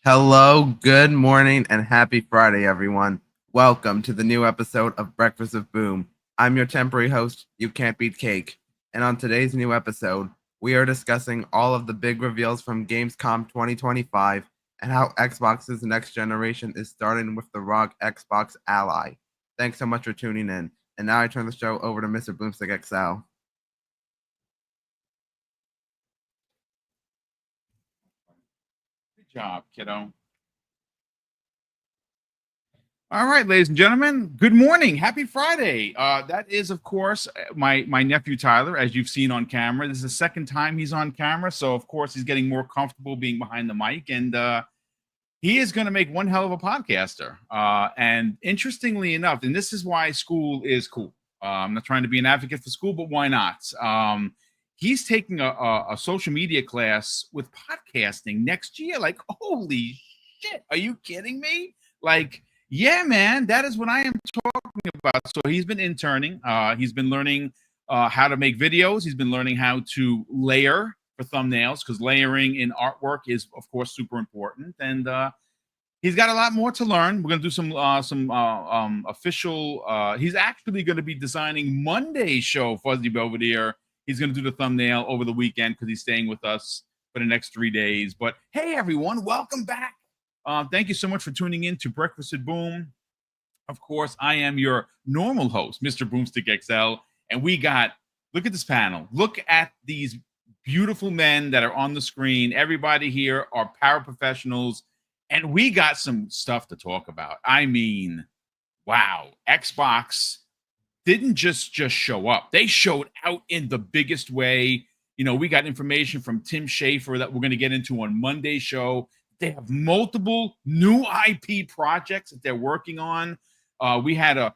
Hello, good morning, and happy Friday, everyone. Welcome to the new episode of Breakfast with Boom. I'm your temporary host, You Can't Beat Cake. And on today's new episode, we are discussing all of the big reveals from Gamescom 2025 and how Xbox's next generation is starting with the ROG Xbox Ally. Thanks so much for tuning in. And now I turn the show over to Mr. BoomStick XL. Good job, kiddo. All right, ladies and gentlemen, good morning. Happy Friday. That is, of course, my nephew Tyler, as you've seen on camera. This is the second time he's on camera, so of course he's getting more comfortable being behind the mic, and he is going to make one hell of a podcaster. And interestingly enough, and this is why school is cool. I'm not trying to be an advocate for school, but why not? He's taking a social media class with podcasting next year. Like, holy shit, are you kidding me? Like, yeah, man, that is what I am talking about. So he's been interning. He's been learning how to make videos. He's been learning how to layer for thumbnails, because layering in artwork is, of course, super important. And he's got a lot more to learn. We're going to do some official. He's actually going to be designing Monday's show, Fuzzy Belvedere. He's going to do the thumbnail over the weekend because he's staying with us for the next 3 days. But hey, everyone, welcome back. Thank you so much for tuning in to Breakfast at Boom. Of course, I am your normal host, Mr. BoomStick XL. And we got, look at this panel. Look at these beautiful men that are on the screen. Everybody here are paraprofessionals. And we got some stuff to talk about. I mean, wow. Xbox didn't just show up. They showed out in the biggest way. You know, we got information from Tim Schafer that we're going to get into on Monday's show. They have multiple new IP projects that they're working on. We had a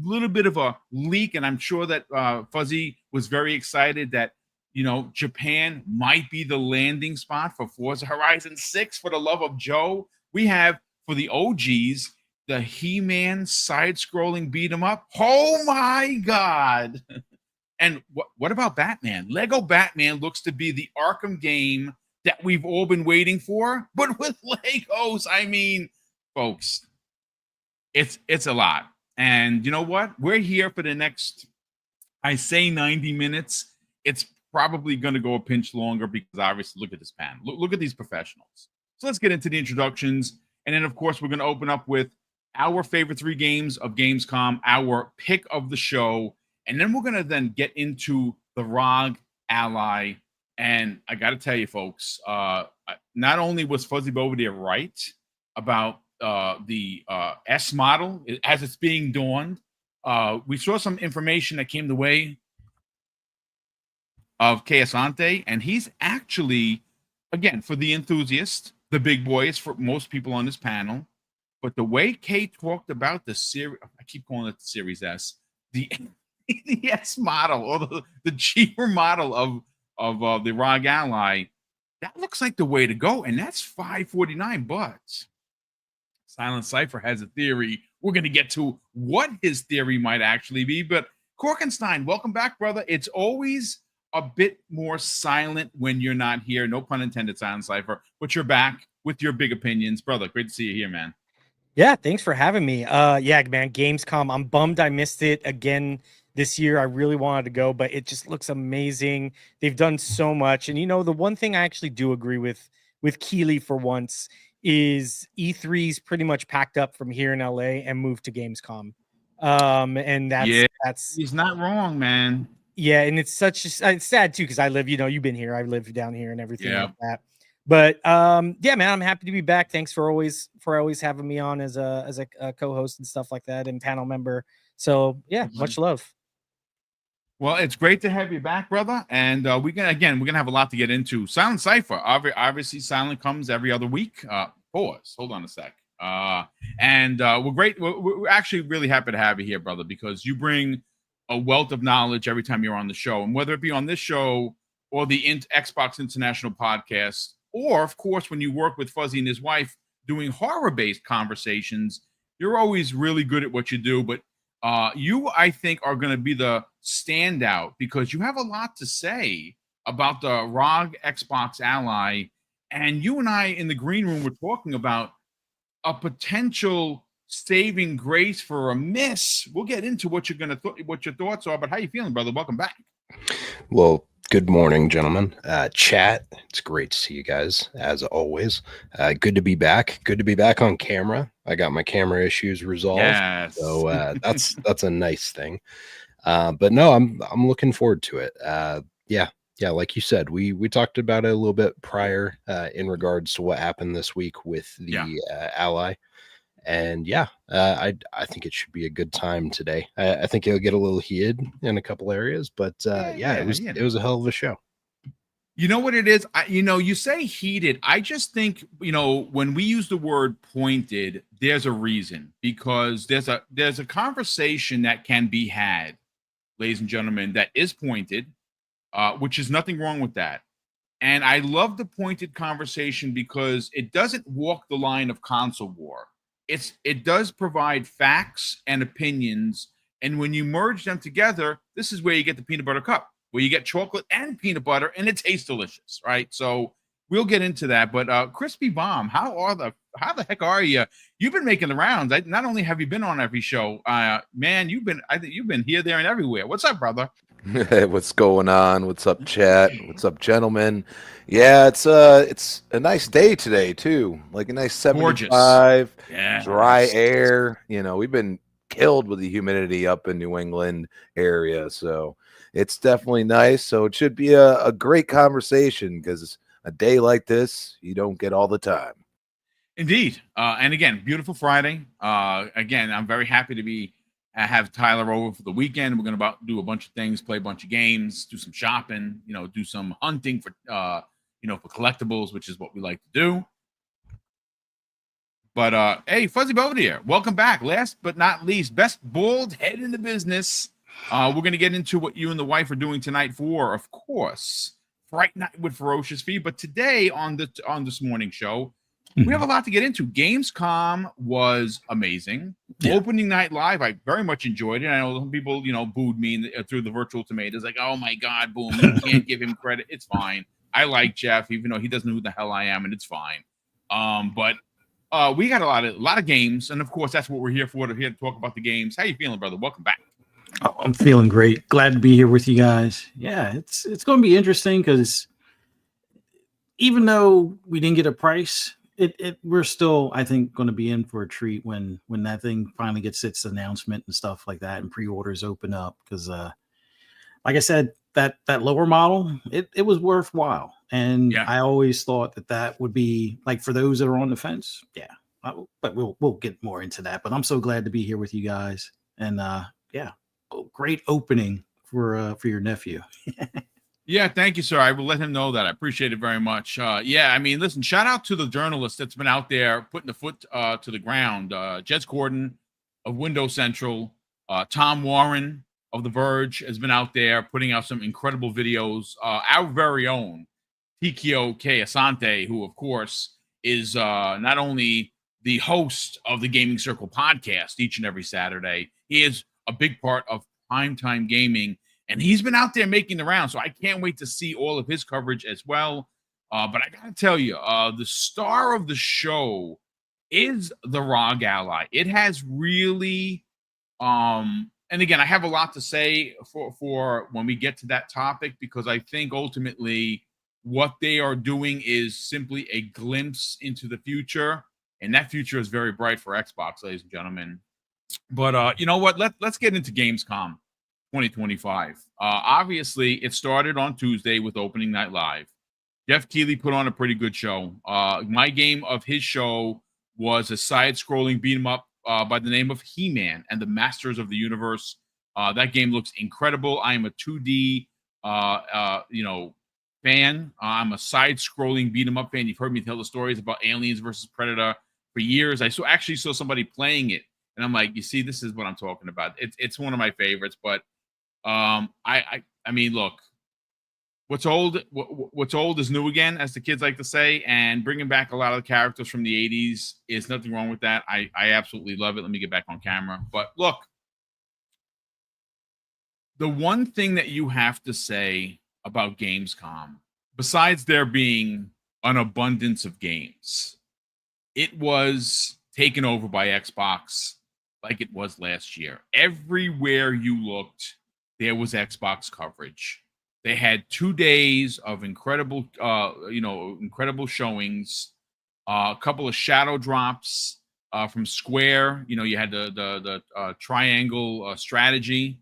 little bit of a leak, and I'm sure that Fuzzy was very excited that, you know, Japan might be the landing spot for Forza Horizon 6. For the love of Joe, we have, for the OGs, the He-Man side-scrolling beat-em-up. Oh, my God. And what about Batman? Lego Batman looks to be the Arkham game that we've all been waiting for, but with Legos. I mean, folks, it's a lot. And you know what? We're here for the next, I say 90 minutes. It's probably going to go a pinch longer because obviously, look at this panel. Look at these professionals. So let's get into the introductions. And then, of course, we're going to open up with our favorite 3 games of Gamescom, our pick of the show. And then we're going to then get into the ROG Ally. And I got to tell you, folks, not only was Fuzzy Belvedere right about the S model as it's being dawned, we saw some information that came the way of Keasante, and he's actually, again, for the enthusiast, the big boys, for most people on this panel. But the way Kay talked about the series, I keep calling it the Series S, the S model, or the cheaper model of the ROG Ally, that looks like the way to go, and that's $549. But Silent Cypher has a theory. We're going to get to what his theory might actually be. But Korkenstein, welcome back, brother. It's always a bit more silent when you're not here. No pun intended, Silent Cypher. But you're back with your big opinions, brother. Great to see you here, man. Yeah, thanks for having me. Yeah, man, Gamescom. I'm bummed I missed it again this year. I really wanted to go, but it just looks amazing. They've done so much. And you know, the one thing I actually do agree with Keeley for once is E3's pretty much packed up from here in LA and moved to Gamescom. And that's he's not wrong, man. Yeah, and it's sad too, because I live, you know, you've been here, I live down here and everything like that. But yeah, man, I'm happy to be back. Thanks for always having me on as a co-host and stuff like that, and panel member. So yeah, much love. Well, it's great to have you back, brother. And we're gonna have a lot to get into. Silent Cypher, obviously, Silent comes every other week. Pause. Hold on a sec. We're great. We're actually really happy to have you here, brother, because you bring a wealth of knowledge every time you're on the show, and whether it be on this show or the Xbox International podcast, or of course when you work with Fuzzy and his wife doing horror-based conversations, you're always really good at what you do. But you, I think, are going to be the standout because you have a lot to say about the ROG Xbox Ally and you and I in the green room were talking about a potential saving grace for a miss. We'll get into what you're gonna what your thoughts are, but how you feeling, brother? Welcome back. Well, good morning, gentlemen. Chat, it's great to see you guys, as always. Good to be back. Good to be back on camera. I got my camera issues resolved, Yes. so that's a nice thing. But no, I'm looking forward to it. Yeah, like you said, we talked about it a little bit prior in regards to what happened this week with the ally. And I think it should be a good time today. I think it'll get a little heated in a couple areas, but it was a hell of a show. You know what it is? You say heated. I just think, when we use the word pointed, there's a reason, because there's a conversation that can be had, ladies and gentlemen, that is pointed, which is nothing wrong with that. And I love the pointed conversation because it doesn't walk the line of console war. It does provide facts and opinions, and when you merge them together, this is where you get the peanut butter cup, where you get chocolate and peanut butter, and it tastes delicious, right? So we'll get into that. But Crispy Bomb, how the heck are you? You've been making the rounds. Not only have you been on every show, man, I think you've been here, there, and everywhere. What's up, brother? What's going on? What's up, chat? What's up, gentlemen? Yeah, it's a nice day today too. Like a nice 75, dry air. We've been killed with the humidity up in New England area, so it's definitely nice. So it should be a great conversation, because a day like this you don't get all the time. Indeed. And again, beautiful Friday. Again, I'm very happy to have Tyler over for the weekend. We're going to do a bunch of things, play a bunch of games, do some shopping, do some hunting for collectibles, which is what we like to do. But hey, Fuzzy Belvedere, welcome back. Last but not least, best bald head in the business. We're going to get into what you and the wife are doing tonight for, of course, Fright Night with Ferocious Fee. But today on this morning show, we have a lot to get into. Gamescom was amazing. Yeah. Opening night live, I very much enjoyed it. I know some people, booed me through the virtual tomatoes, like, "Oh my God, Boom, you can't give him credit." It's fine. I like Jeff, even though he doesn't know who the hell I am, and it's fine. But we got a lot of games, and of course, that's what we're here for. Here to talk about the games. How you feeling, brother? Welcome back. Oh, I'm feeling great. Glad to be here with you guys. Yeah, it's going to be interesting, because even though we didn't get a price, we're still, I think, going to be in for a treat when that thing finally gets its announcement and stuff like that, and pre-orders open up. Because like I said, that lower model, it was worthwhile, and I always thought that would be, like, for those that are on the fence. But we'll get more into that. But I'm so glad to be here with you guys, and great opening for your nephew. Yeah, thank you, sir. I will let him know that. I appreciate it very much. Listen, shout out to the journalist that's been out there putting the foot to the ground. Jez Corden of Windows Central, Tom Warren of The Verge has been out there putting out some incredible videos. Our very own Tikio K. Asante, who, of course, is not only the host of the Gaming Circle podcast each and every Saturday, he is a big part of Primetime Gaming. And he's been out there making the rounds, so I can't wait to see all of his coverage as well. But I got to tell you, the star of the show is the ROG Ally. It has really, and again, I have a lot to say for when we get to that topic, because I think ultimately what they are doing is simply a glimpse into the future, and that future is very bright for Xbox, ladies and gentlemen. But you know what? Let's get into Gamescom 2025. Obviously, it started on Tuesday with opening night live. Jeff Keighley put on a pretty good show. My game of his show was a side-scrolling beat-em-up by the name of He-Man and the Masters of the Universe. That game looks incredible. I am a 2D, fan. I'm a side-scrolling beat-em-up fan. You've heard me tell the stories about Aliens versus Predator for years. I actually saw somebody playing it, and I'm like, you see, this is what I'm talking about. It's one of my favorites, but I mean, look, what's old is new again, as the kids like to say, and bringing back a lot of the characters from the 80s is nothing wrong with that. I absolutely love it. Let me get back on camera. But look, the one thing that you have to say about Gamescom, besides there being an abundance of games. It was taken over by Xbox like it was last year. Everywhere you looked, there was Xbox coverage. They had 2 days of incredible, incredible showings. A couple of shadow drops from Square. You had the triangle strategy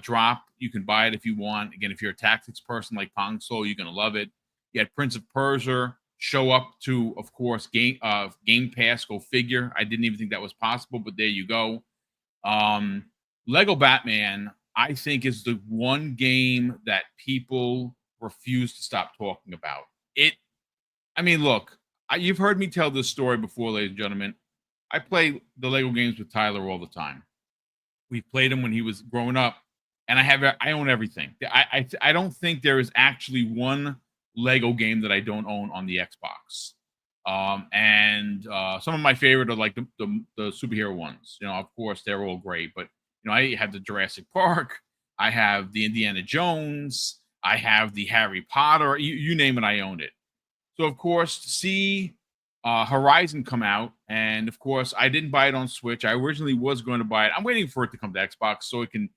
drop. You can buy it if you want. Again, if you're a tactics person like Pong Soul, you're gonna love it. You had Prince of Persia show up to, of course, Game Pass. Go figure. I didn't even think that was possible, but there you go. Lego Batman, I think, is the one game that people refuse to stop talking about. Look, you've heard me tell this story before, ladies and gentlemen. I play the Lego games with Tyler all the time. We played them when he was growing up, and I own everything. I don't think there is actually one Lego game that I don't own on the Xbox. And some of my favorite are like the superhero ones. Of course, they're all great, but I have the Jurassic Park, I have the Indiana Jones, I have the Harry Potter. You name it, I own it. So of course, to see Horizon come out, and of course, I didn't buy it on Switch. I originally was going to buy it. I'm waiting for it to come to Xbox so it can,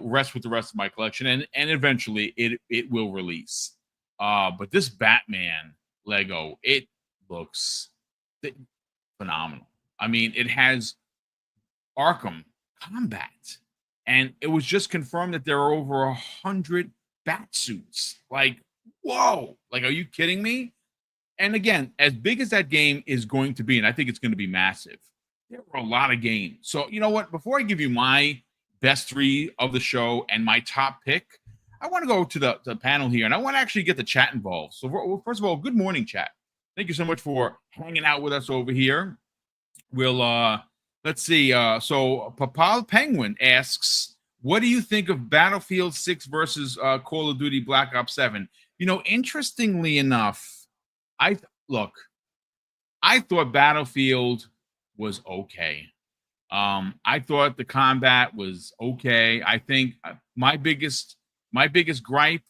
rest with the rest of my collection, and eventually it will release. But this Batman Lego, it looks phenomenal. It has Arkham combat, and it was just confirmed that there are over 100 bat suits. Like, whoa! Like, are you kidding me? And again, as big as that game is going to be, and I think it's going to be massive, there were a lot of games. So, you know what? Before I give you my best 3 of the show and my top pick, I want to go to the panel here, and I want to actually get the chat involved. So, first of all, good morning, chat. Thank you so much for hanging out with us over here. We'll, let's see. So, Papal Penguin asks, what do you think of Battlefield 6 versus Call of Duty Black Ops 7? Interestingly enough, I thought Battlefield was okay. I thought the combat was okay. I think my biggest gripe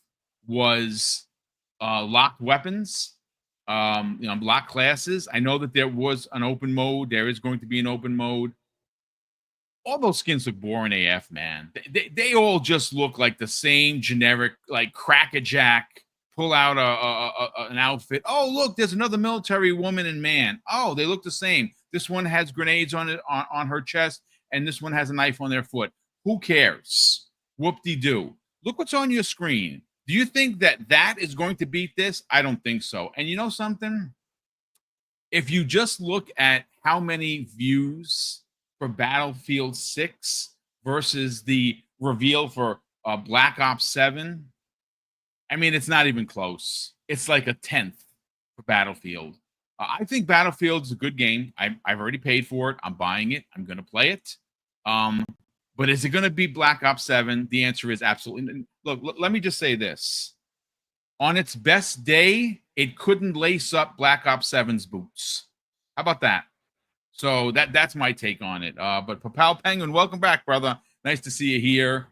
was locked weapons, locked classes. I know that there was an open mode. There is going to be an open mode. All those skins look boring AF, man. They all just look like the same generic, like crackerjack. Pull out an outfit. Oh, look, there's another military woman and man. Oh, they look the same. This one has grenades on her chest, and this one has a knife on their foot. Who cares? Whoop-de-doo. Look what's on your screen. Do you think that is going to beat this? I don't think so. And you know something? If you just look at how many views for Battlefield 6 versus the reveal for Black Ops 7, it's not even close. It's like a 10th for Battlefield. I think Battlefield is a good game. I've already paid for it. I'm buying it. I'm going to play it. But is it going to be Black Ops 7? The answer is absolutely. Look, let me just say this. On its best day, it couldn't lace up Black Ops 7's boots. How about that? So that's my take on it. But Papal Penguin, welcome back, brother. Nice to see you here.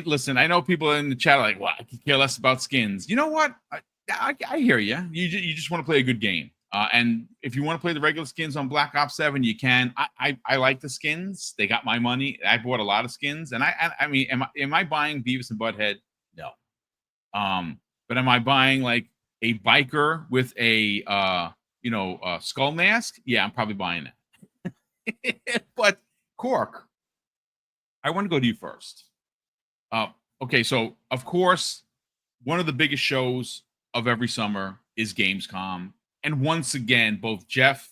Listen, I know people in the chat are like, well, I could care less about skins. You know what? I hear you. You just want to play a good game. And if you want to play the regular skins on Black Ops 7, you can. I like the skins. They got my money. I bought a lot of skins. And am I buying Beavis and Butthead? No. But am I buying like a biker with a skull mask? Yeah, I'm probably buying it. But Cork, I want to go to you first. Okay, so of course, one of the biggest shows of every summer is Gamescom. And once again, both Jeff,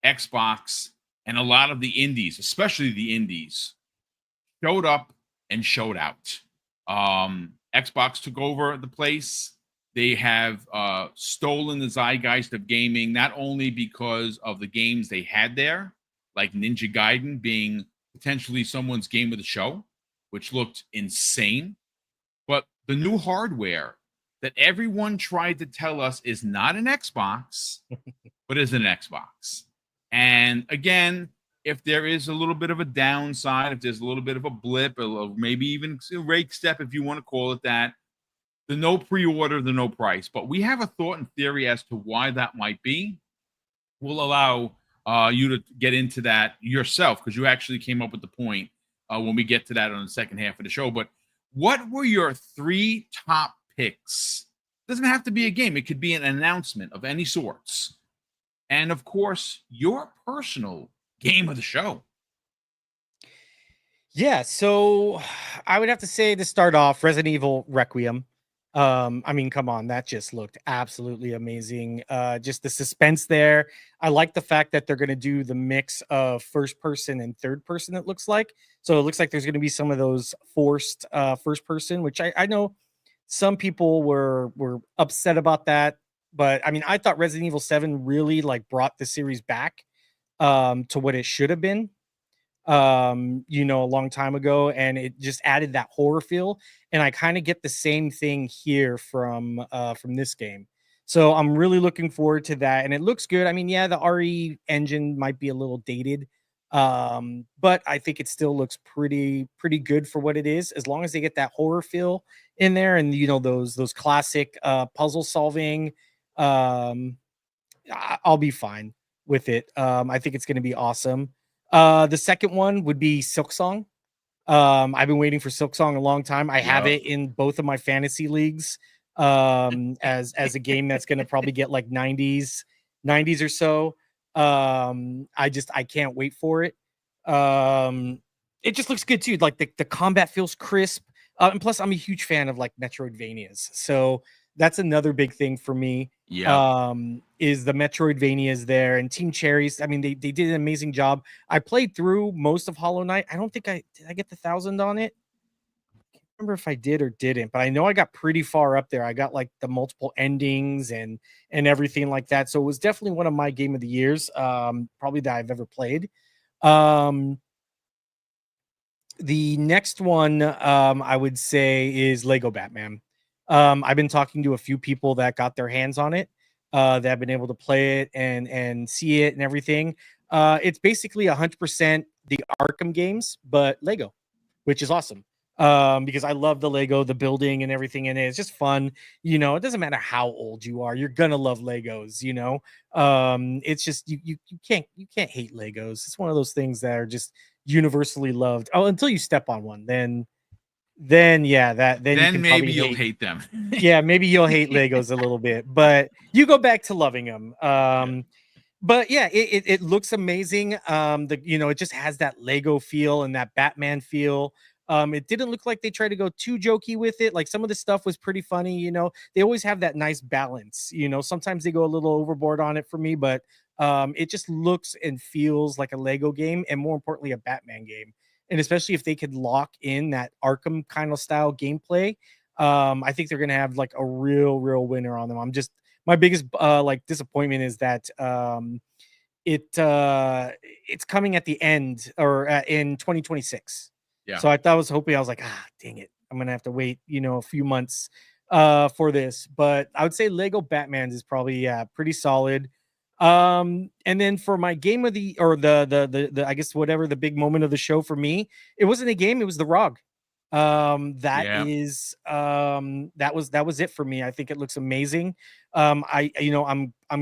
Xbox, and a lot of the indies, especially the indies, showed up and showed out. Xbox took over the place. They have stolen the zeitgeist of gaming, not only because of the games they had there, like Ninja Gaiden being potentially someone's game of the show, which looked insane, but the new hardware that everyone tried to tell us is not an Xbox, but is an Xbox. And again, if there is a little bit of a downside, if there's a little bit of a blip, or maybe even a rake step, if you want to call it that, the no pre-order, the no price. But we have a thought and theory as to why that might be. We'll allow you to get into that yourself, because you actually came up with the point when we get to that on the second half of the show. But what were your 3 top picks? Doesn't have to be a game. It could be an announcement of any sorts. And of course, your personal game of the show. Yeah, so I would have to say, to start off, Resident Evil Requiem. I mean, come on, that just looked absolutely amazing. Just the suspense there. I like the fact that they're going to do the mix of first person and third person, it looks like. So it looks like there's going to be some of those forced first person, which I know some people were upset about that. But I mean, I thought Resident Evil 7 really like brought the series back to what it should have been, you know, a long time ago, and it just added that horror feel. And I kind of get the same thing here from this game. So I'm really looking forward to that, and it looks good. I mean, yeah, the RE engine might be a little dated, but I think it still looks pretty good for what it is, as long as they get that horror feel in there, and you know, those classic puzzle solving. I'll be fine with it. I think it's going to be awesome. The second one would be Silksong. I've been waiting for Silksong a long time. I have it in both of my fantasy leagues, as a game that's going to probably get like 90s or so. I can't wait for it. It just looks good too. Like the combat feels crisp. And plus I'm a huge fan of like Metroidvanias. So that's another big thing for me. Yeah. Is the Metroidvanias there, and Team Cherries. I mean, they did an amazing job. I played through most of Hollow Knight. I don't think did I get the 1,000 on it. I can't remember if I did or didn't, but I know I got pretty far up there. I got like the multiple endings and everything like that. So it was definitely one of my game of the years, probably that I've ever played. The next one, I would say, is Lego Batman. I've been talking to a few people that got their hands on it, that have been able to play it and see it and everything. It's basically 100% the Arkham games, but Lego, which is awesome. Because I love the Lego, the building and everything in it. It's just fun. You know, it doesn't matter how old you are, you're gonna love Legos, you know. It's just you can't hate Legos. It's one of those things that are just universally loved. Oh, until you step on one, then yeah, then you can maybe you'll hate them. Yeah, maybe you'll hate Legos a little bit, but you go back to loving them. But yeah, it looks amazing. You know, it just has that Lego feel and that Batman feel. It didn't look like they tried to go too jokey with it. Like some of the stuff was pretty funny. You know, they always have that nice balance. You know, sometimes they go a little overboard on it for me, but it just looks and feels like a Lego game, and more importantly, a Batman game. And especially if they could lock in that Arkham kind of style gameplay, I think they're gonna have like a real winner on them. My biggest like disappointment is that it's coming at the end, or in 2026. Yeah. So I was hoping, I was like, dang it, I'm gonna have to wait, you know, a few months for this. But I would say Lego Batman is probably pretty solid. And then for my game of the, or the I guess whatever the big moment of the show for me, it wasn't a game, it was the ROG. That was it for me. I think it looks amazing. I'm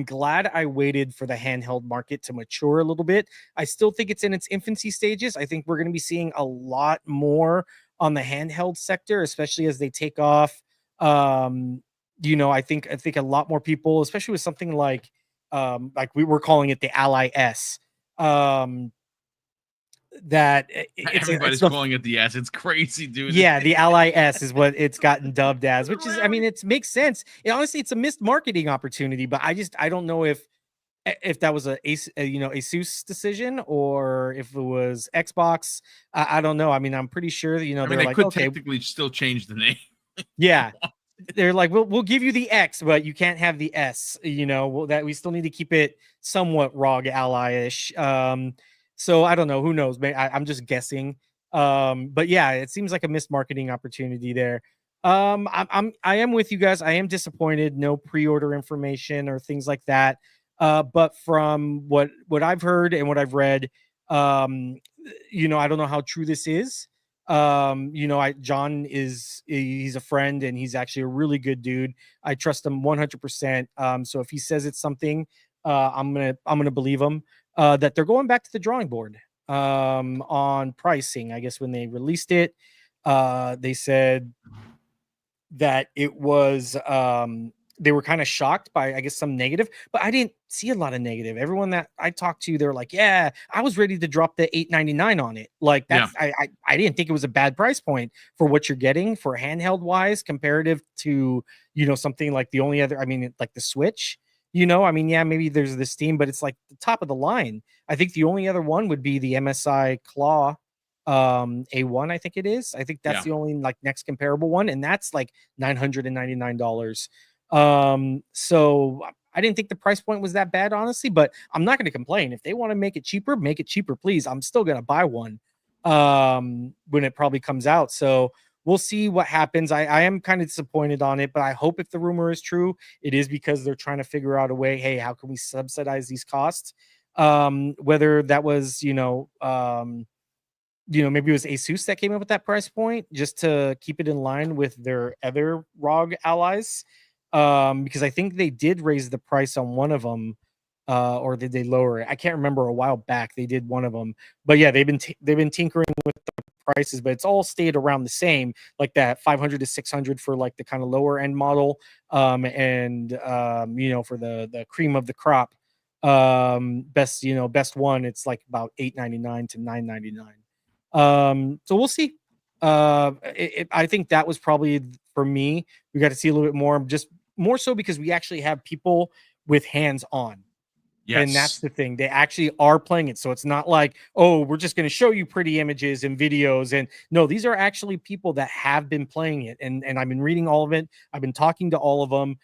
glad I waited for the handheld market to mature a little bit. I still think it's in its infancy stages. I think we're going to be seeing a lot more on the handheld sector, especially as they take off. You know, I think a lot more people, especially with something like we were calling it the Ally S. That everybody's calling it the S. It's crazy, dude. Yeah, the Ally S is what it's gotten dubbed as, which is, I mean, it makes sense. Honestly, it's a missed marketing opportunity, but I don't know if that was a ASUS decision, or if it was Xbox. I don't know. I mean, I'm pretty sure that, you know, they could technically still change the name. Yeah. They're like, we'll give you the X, but you can't have the S. You know, that we still need to keep it somewhat ROG Ally-ish. So I don't know. Who knows? I'm just guessing. But yeah, it seems like a missed marketing opportunity there. I am with you guys. I am disappointed. No pre-order information or things like that. But from what I've heard and what I've read, you know, I don't know how true this is. John he's a friend and he's actually a really good dude. I trust him 100%. So if he says it's something, I'm gonna believe him. That they're going back to the drawing board on pricing. I guess when they released it, they said that it was they were kind of shocked by, I guess, some negative, but I didn't see a lot of negative. Everyone that I talked to, they're like, yeah, I was ready to drop the $8.99 on it. Like that's I didn't think it was a bad price point for what you're getting for handheld wise comparative to, something like the only other, I mean, like the Switch. Yeah, maybe there's the Steam, but it's like the top of the line. I think the only other one would be the MSI Claw A1, I think it is. I think that's the only like next comparable one, and that's like $999. So I didn't think the price point was that bad, honestly, but I'm not going to complain. If they want to make it cheaper, please. I'm still going to buy one when it probably comes out. So we'll see what happens. I am kind of disappointed on it, but I hope if the rumor is true, it is because they're trying to figure out a way, hey, how can we subsidize these costs? Whether that was, maybe it was Asus that came up with that price point just to keep it in line with their other ROG allies. Because I think they did raise the price on one of them, or did they lower it? I can't remember. A while back they did one of them, but yeah, they've been tinkering with the prices, but it's all stayed around the same, like that 500 to 600 for like the kind of lower end model, and for the cream of the crop, best one, it's like about $899 to $999. So we'll see. I think that was probably for me. We got to see a little bit more, just more so because we actually have people with hands on. Yes. And that's the thing. They actually are playing it. So it's not like, oh, we're just going to show you pretty images and videos. And no, these are actually people that have been playing it. And I've been reading all of it. I've been talking to all of them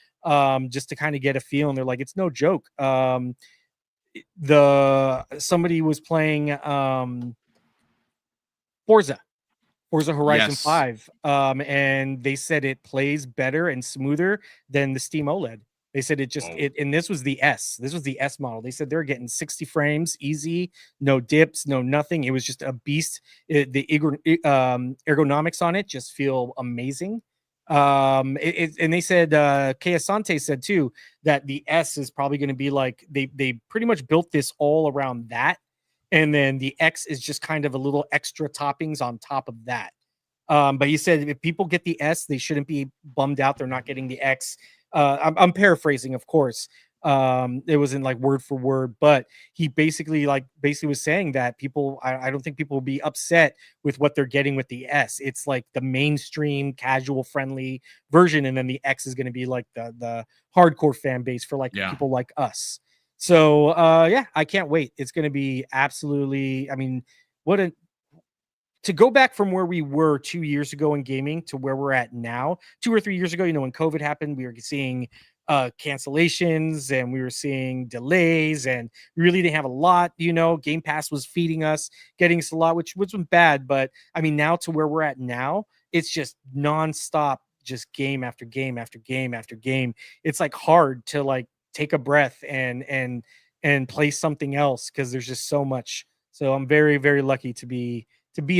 just to kind of get a feel. And they're like, it's no joke. Somebody was playing Forza Horizon 5. And they said it plays better and smoother than the Steam OLED. They said and this was the S. This was the S model. They said they're getting 60 frames easy, no dips, no nothing. It was just a beast. The ergonomics on it just feel amazing. And they said, Kei Asante said too, that the S is probably going to be like, they pretty much built this all around that. And then the X is just kind of a little extra toppings on top of that. But he said if people get the S, they shouldn't be bummed out they're not getting the X. I'm paraphrasing, of course. It wasn't like word for word, but he basically was saying that people, I don't think people will be upset with what they're getting with the S. It's like the mainstream, casual, friendly version, and then the X is going to be like the hardcore fan base for people like us. So I can't wait. It's going to be absolutely, I mean, to go back from where we were 2 years ago in gaming to where we're at now. 2 or 3 years ago, when COVID happened, we were seeing cancellations and we were seeing delays, and we really didn't have a lot. Game Pass was feeding us, getting us a lot, which wasn't bad. But I mean, now to where we're at now, it's just nonstop, just game after game after game after game. It's like hard to like take a breath and play something else because there's just so much. So I'm very, very lucky to be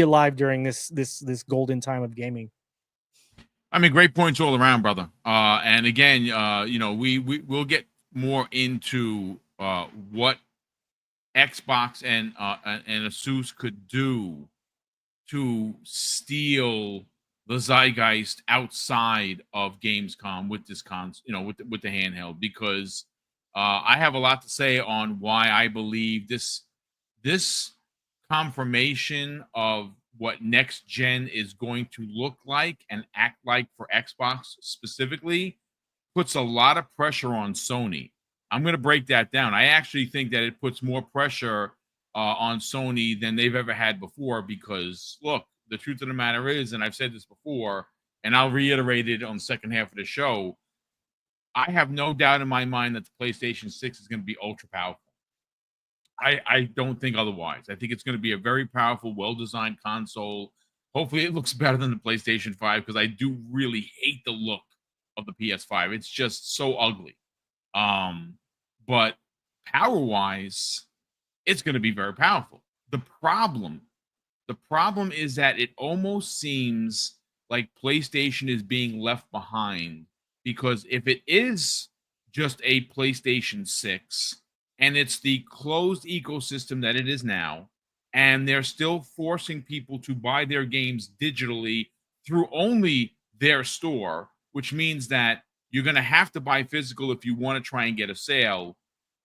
alive during this golden time of gaming. I mean, great points all around, brother. And again, we'll get more into what Xbox and Asus could do to steal the zeitgeist outside of Gamescom with this with the handheld, because I have a lot to say on why I believe this confirmation of what next gen is going to look like and act like for Xbox specifically puts a lot of pressure on Sony. I'm going to break that down. I actually think that it puts more pressure on Sony than they've ever had before, because look, the truth of the matter is, and I've said this before, and I'll reiterate it on the second half of the show, I have no doubt in my mind that the PlayStation 6 is going to be ultra powerful. I don't think otherwise. I think it's going to be a very powerful, well-designed console. Hopefully it looks better than the PlayStation 5, because I do really hate the look of the PS5. It's just so ugly. But power-wise, it's going to be very powerful. The problem The problem is that it almost seems like PlayStation is being left behind, because if it is just a PlayStation 6 and it's the closed ecosystem that it is now, and they're still forcing people to buy their games digitally through only their store, which means that you're going to have to buy physical if you want to try and get a sale,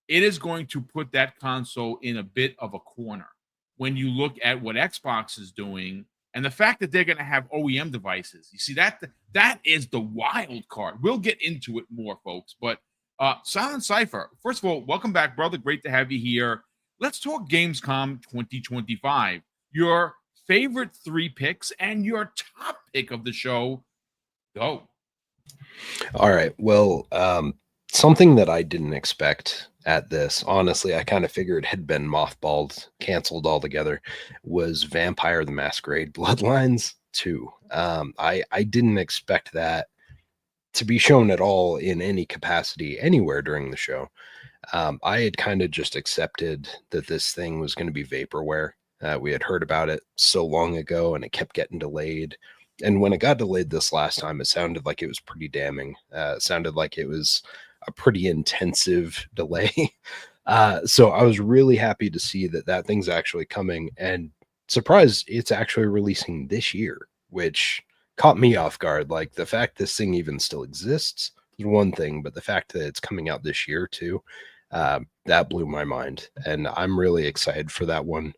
it is going to put that console in a bit of a corner when you look at what Xbox is doing and the fact that they're going to have OEM devices. You see, that is the wild card. We'll get into it more, folks. But Silent Cypher, first of all, welcome back, brother. Great to have you here. Let's talk Gamescom 2025. Your favorite 3 picks and your top pick of the show. Go. All right. Well, something that I didn't expect at this, honestly, I kind of figured had been mothballed, canceled altogether, was Vampire the Masquerade Bloodlines 2. I didn't expect that to be shown at all in any capacity anywhere during the show. I had kind of just accepted that this thing was going to be vaporware. We had heard about it so long ago and it kept getting delayed. And when it got delayed this last time, it sounded like it was pretty damning. It sounded like it was a pretty intensive delay. So I was really happy to see that thing's actually coming, and surprised it's actually releasing this year, which caught me off guard. Like, the fact this thing even still exists is one thing, but the fact that it's coming out this year too, that blew my mind. And I'm really excited for that one.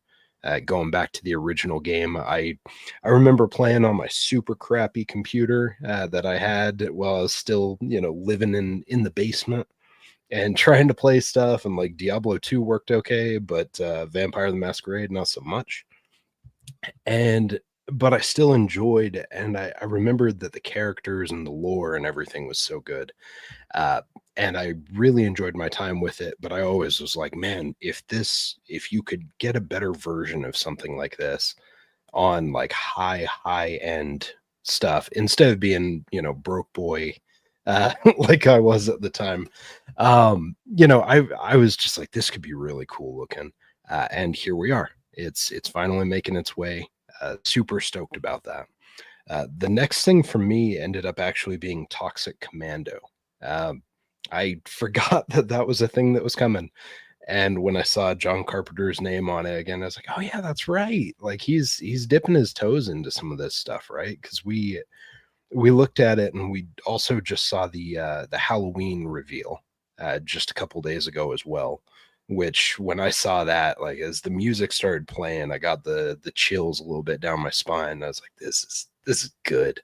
Going back to the original game, I remember playing on my super crappy computer that I had while I was still, living in the basement and trying to play stuff. And like Diablo 2 worked okay, but Vampire the Masquerade not so much. But I still enjoyed, and I remembered that the characters and the lore and everything was so good. And I really enjoyed my time with it, but I always was like, man, if you could get a better version of something like this on like high end stuff, instead of being, broke boy, like I was at the time, I was just like, this could be really cool looking. And here we are. It's finally making its way. Super stoked about that. The next thing for me ended up actually being Toxic Commando. I forgot that was a thing that was coming. And when I saw John Carpenter's name on it again, I was like, oh yeah, that's right. Like he's dipping his toes into some of this stuff, right? Because we looked at it, and we also just saw the Halloween reveal just a couple days ago as well. Which, when I saw that, like as the music started playing, I got the chills a little bit down my spine. I was like, this is good.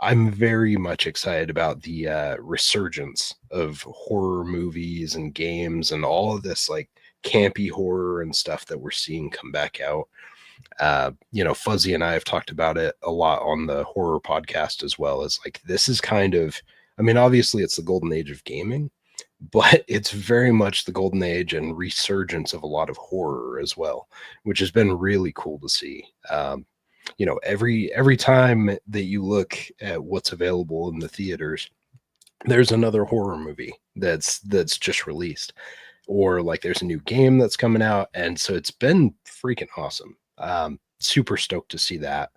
I'm very much excited about the resurgence of horror movies and games and all of this like campy horror and stuff that we're seeing come back out. Fuzzy and I have talked about it a lot on the horror podcast as well. As like, this is kind of, I mean, obviously it's the golden age of gaming, but it's very much the golden age and resurgence of a lot of horror as well, which has been really cool to see. Every time that you look at what's available in the theaters, there's another horror movie that's just released, or like there's a new game that's coming out. And so it's been freaking awesome. Super stoked to see that.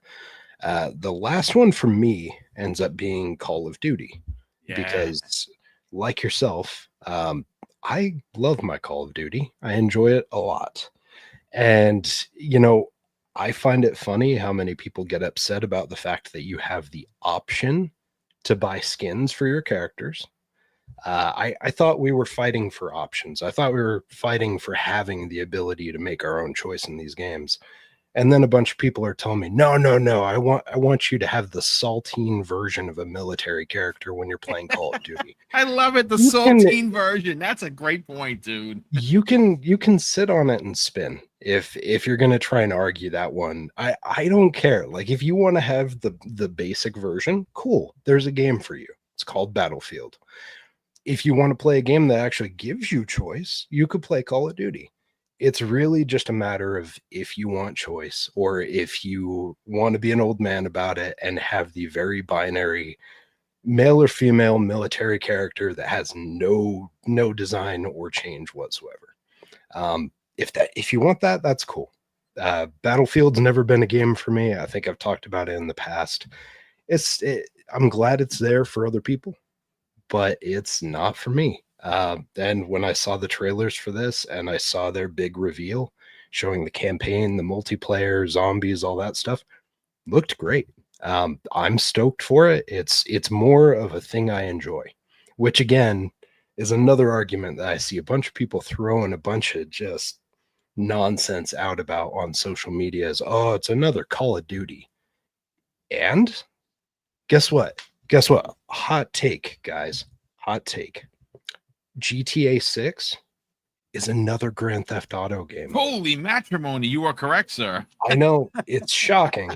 The last one for me ends up being Call of Duty, because like yourself, I love my Call of Duty. I enjoy it a lot. And, I find it funny how many people get upset about the fact that you have the option to buy skins for your characters. I thought we were fighting for options. I thought we were fighting for having the ability to make our own choice in these games. And then a bunch of people are telling me, no, I want you to have the saltine version of a military character when you're playing Call of Duty. I love it. The saltine version. That's a great point, dude. You can sit on it and spin if you're gonna try and argue that one. I don't care. Like, if you want to have the basic version, cool. There's a game for you. It's called Battlefield. If you want to play a game that actually gives you choice, you could play Call of Duty. It's really just a matter of if you want choice, or if you want to be an old man about it and have the very binary male or female military character that has no design or change whatsoever. If you want that, that's cool. Battlefield's never been a game for me. I think I've talked about it in the past. I'm glad it's there for other people, but it's not for me. And when I saw the trailers for this and I saw their big reveal showing the campaign, the multiplayer, zombies, all that stuff, looked great. I'm stoked for it. It's more of a thing I enjoy, which again is another argument that I see a bunch of people throwing a bunch of just nonsense out about on social media as, oh, it's another Call of Duty. And guess what? Hot take, guys. Hot take. GTA 6 is another Grand Theft Auto game. Holy matrimony. You are correct, sir. I know, it's shocking.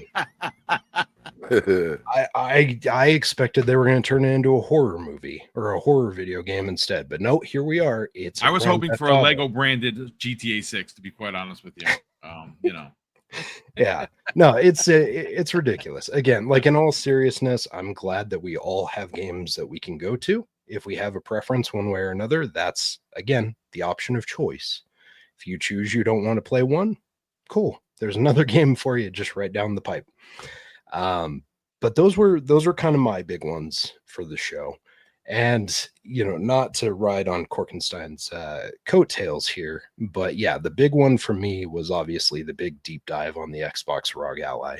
I expected they were going to turn it into a horror movie or a horror video game instead, but no, here we are. I was hoping for a Lego branded GTA 6, to be quite honest with you. You know. Yeah, no, it's ridiculous. Again, like in all seriousness, I'm glad that we all have games that we can go to. If we have a preference one way or another, that's again the option of choice. If you choose you don't want to play one, cool. There's another game for you just right down the pipe. But those were kind of my big ones for the show. And, you know, not to ride on Korkenstein's coattails here, but yeah, the big one for me was obviously the big deep dive on the Xbox ROG Ally.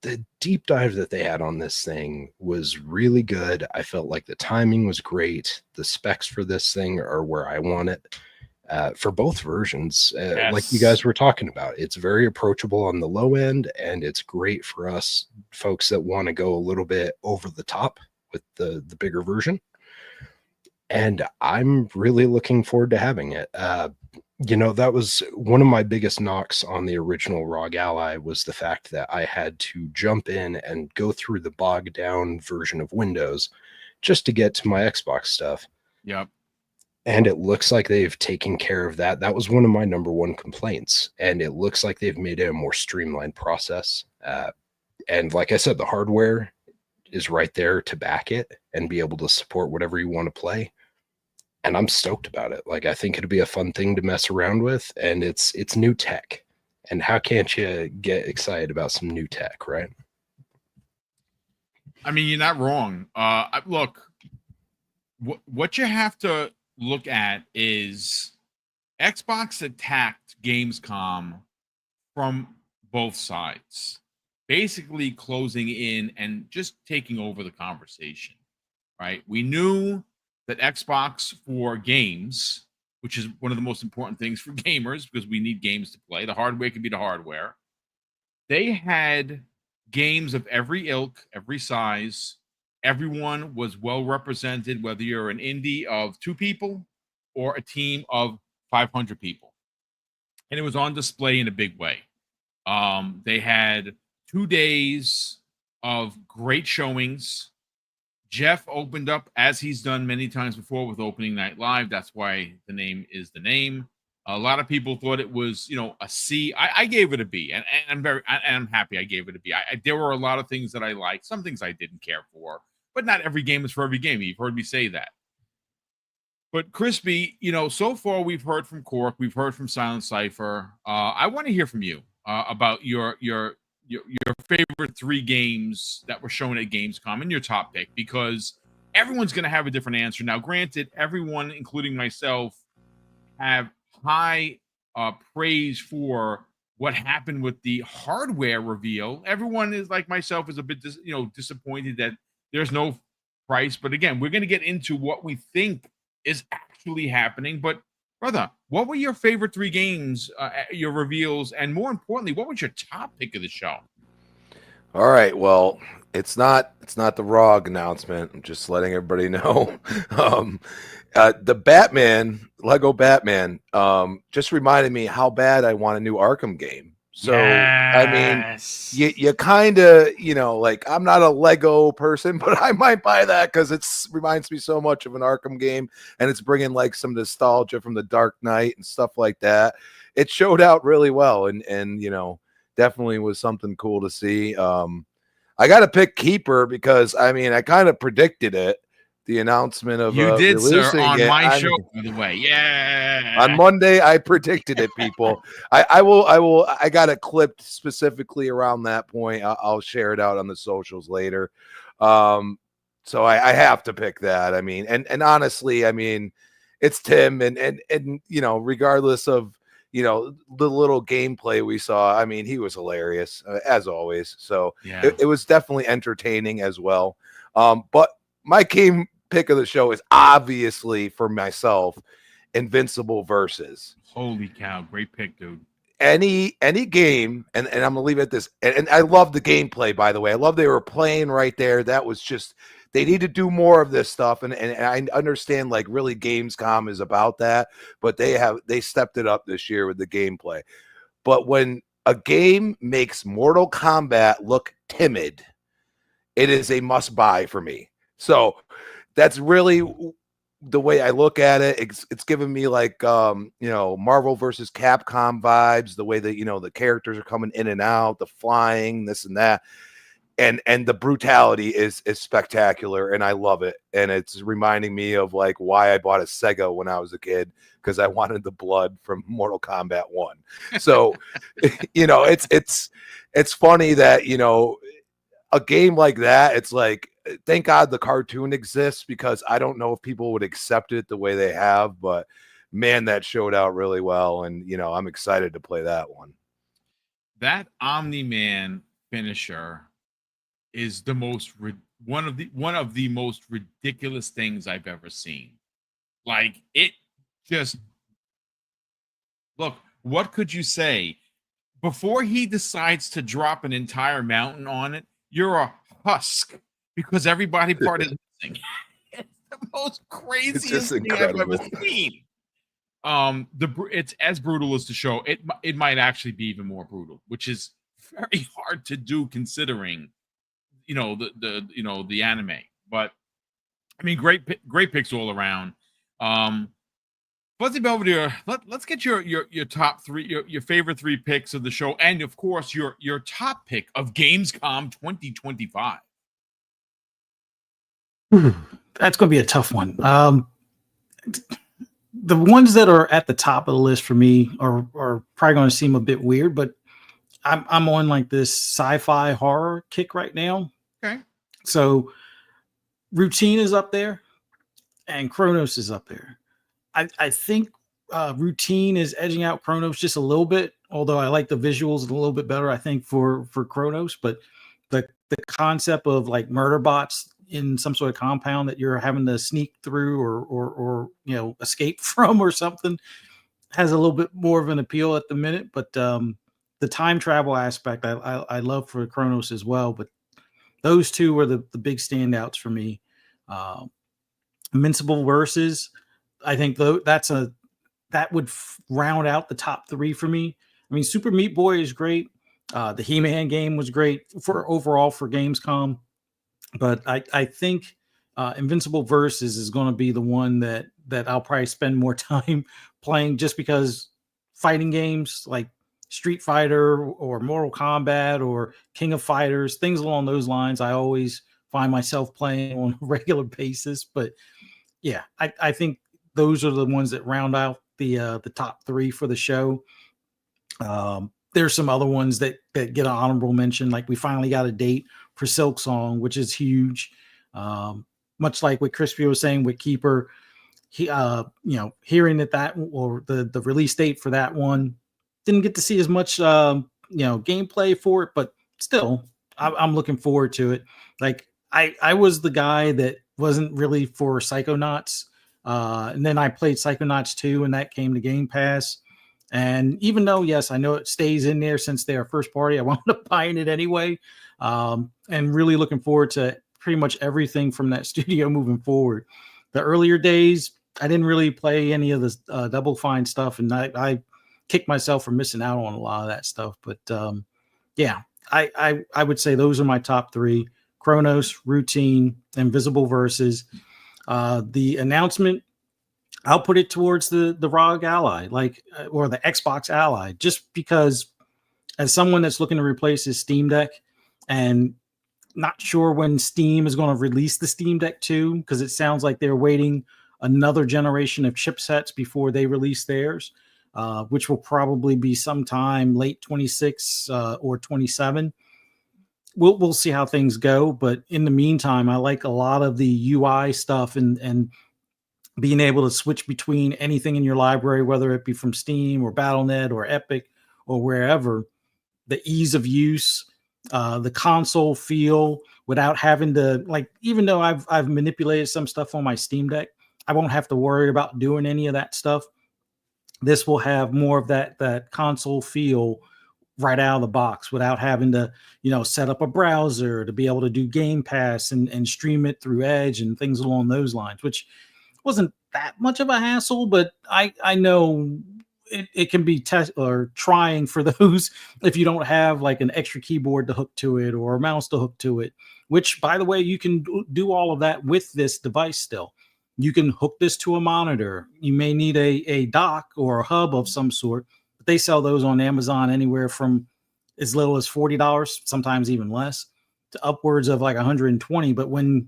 The deep dive that they had on this thing was really good. I felt like the timing was great. The specs for this thing are where I want it. For both versions, Yes. Like you guys were talking about, it's very approachable on the low end, and it's great for us folks that want to go a little bit over the top with the bigger version. And I'm really looking forward to having it. You know, that was one of my biggest knocks on the original ROG Ally was the fact that I had to jump in and go through the bogged down version of Windows just to get to my Xbox stuff. Yep. And it looks like they've taken care of that. That was one of my number one complaints. And it looks like they've made it a more streamlined process. And like I said, the hardware is right there to back it and be able to support whatever you want to play. And I'm stoked about it. Like, I think it'd be a fun thing to mess around with. And it's new tech. And how can't you get excited about some new tech, right? I mean, you're not wrong. Look, what you have to look at is Xbox attacked Gamescom from both sides, basically closing in and just taking over the conversation, right? We knew that Xbox for games, which is one of the most important things for gamers because we need games to play. The hardware can be the hardware. They had games of every ilk, every size. Everyone was well represented, whether you're an indie of 2 people or a team of 500 people. And it was on display in a big way. They had 2 days of great showings. Jeff opened up, as he's done many times before, with Opening Night Live. That's why the name is the name. A lot of people thought it was, you know, a C. I gave it a B, and I'm happy I gave it a B. There were a lot of things that I liked, some things I didn't care for, but not every game is for every game. You've heard me say that. But Crispy, you know, so far we've heard from Cork, we've heard from Silent Cypher. I want to hear from you about your favorite 3 games that were shown at Gamescom and your top pick, because everyone's going to have a different answer. Now, granted, everyone, including myself, have high praise for what happened with the hardware reveal. Everyone is, like myself, is a bit disappointed that there's no price. But again, we're going to get into what we think is actually happening. But brother, what were your favorite 3 games, your reveals, and more importantly, what was your top pick of the show? All right, well, it's not the ROG announcement. I'm just letting everybody know. The Batman, Lego Batman, just reminded me how bad I want a new Arkham game. So, yes. I mean, you kind of, you know, like, I'm not a Lego person, but I might buy that because it reminds me so much of an Arkham game, and it's bringing like some nostalgia from the Dark Knight and stuff like that. It showed out really well, and you know, definitely was something cool to see. I got to pick Keeper because, I mean, I kind of predicted it. the announcement of you did, sir, on it. my show, by the way. Yeah. On Monday, I predicted it, people. I got it clipped specifically around that point. I'll share it out on the socials later. So I have to pick that. I mean, and honestly, I mean, it's Tim, and you know, regardless of, you know, the little gameplay we saw, I mean, he was hilarious as always. So yeah, it was definitely entertaining as well. But my game pick of the show is obviously for myself, Invincible Versus. Holy cow, great pick, dude. Any game, and I'm gonna leave it at this. And I love the gameplay, by the way. I love they were playing right there. That was just, they need to do more of this stuff. And I understand, like, really Gamescom is about that, but they stepped it up this year with the gameplay. But when a game makes Mortal Kombat look timid, it is a must buy for me. So that's really the way I look at it. It's giving me like, you know, Marvel versus Capcom vibes, the way that, you know, the characters are coming in and out, the flying, this and that. And the brutality is spectacular, and I love it. And it's reminding me of like why I bought a Sega when I was a kid, because I wanted the blood from Mortal Kombat 1. So, you know, it's funny that, you know, a game like that, it's like, thank God the cartoon exists, because I don't know if people would accept it the way they have, but man, that showed out really well. And, you know, I'm excited to play that one. That Omni-Man finisher is the most one of the most ridiculous things I've ever seen. Like, it just, look, what could you say before he decides to drop an entire mountain on it? You're a husk, because everybody part is missing. It's the most craziest thing I've ever seen. It's as brutal as the show. It might actually be even more brutal, which is very hard to do considering, you know, the anime. But I mean, great picks all around. Fuzzy Belvedere, let's get your top three, your favorite three picks of the show, and of course your top pick of Gamescom 2025. That's going to be a tough one. The ones that are at the top of the list for me are probably going to seem a bit weird, but I'm on like this sci-fi horror kick right now. Okay. So Routine is up there and Chronos is up there. I think Routine is edging out Chronos just a little bit, although I like the visuals a little bit better, I think, for Chronos. But the concept of like murder bots in some sort of compound that you're having to sneak through or you know, escape from or something has a little bit more of an appeal at the minute. But the time travel aspect I love for Chronos as well. But those two were the big standouts for me. Invincible Versus, I think that would round out the top three for me. I mean, Super Meat Boy is great. The He-Man game was great for overall for Gamescom, but I think Invincible Versus is going to be the one that I'll probably spend more time playing, just because fighting games like Street Fighter or Mortal Kombat or King of Fighters, things along those lines, I always find myself playing on a regular basis. But yeah, I think those are the ones that round out the top three for the show. There's some other ones that get an honorable mention. Like, we finally got a date for Silk Song, which is huge. Much like what Crispy was saying with Keeper, he, you know, hearing that or the release date for that one, didn't get to see as much, you know, gameplay for it, but still, I'm looking forward to it. Like, I was the guy that wasn't really for Psychonauts. And then I played Psychonauts 2, and that came to Game Pass. And even though, yes, I know it stays in there since they are first party, I wound up buying it anyway. And really looking forward to pretty much everything from that studio moving forward. The earlier days, I didn't really play any of the Double Fine stuff, and I kicked myself for missing out on a lot of that stuff. But yeah, I would say those are my top three: Chronos, Routine, Invisible Versus. The announcement, I'll put it towards the ROG Ally, like, or the Xbox Ally, just because as someone that's looking to replace his Steam Deck, and Not sure when Steam is going to release the Steam Deck 2, because it sounds like they're waiting another generation of chipsets before they release theirs, which will probably be sometime late 26 or 27. We'll see how things go, but in the meantime, I like a lot of the UI stuff and being able to switch between anything in your library, whether it be from Steam or Battle.net or Epic or wherever. The ease of use, the console feel, without having to, like, even though I've manipulated some stuff on my Steam Deck, I won't have to worry about doing any of that stuff. This will have more of that console feel right out of the box without having to, set up a browser to be able to do Game Pass and stream it through Edge and things along those lines, which wasn't that much of a hassle, but I know it can be trying for those if you don't have like an extra keyboard to hook to it or a mouse to hook to it, which, by the way, you can do all of that with this device still. You can hook this to a monitor. You may need a dock or a hub of some sort, but they sell those on Amazon anywhere from as little as $40, sometimes even less, to upwards of like 120. But when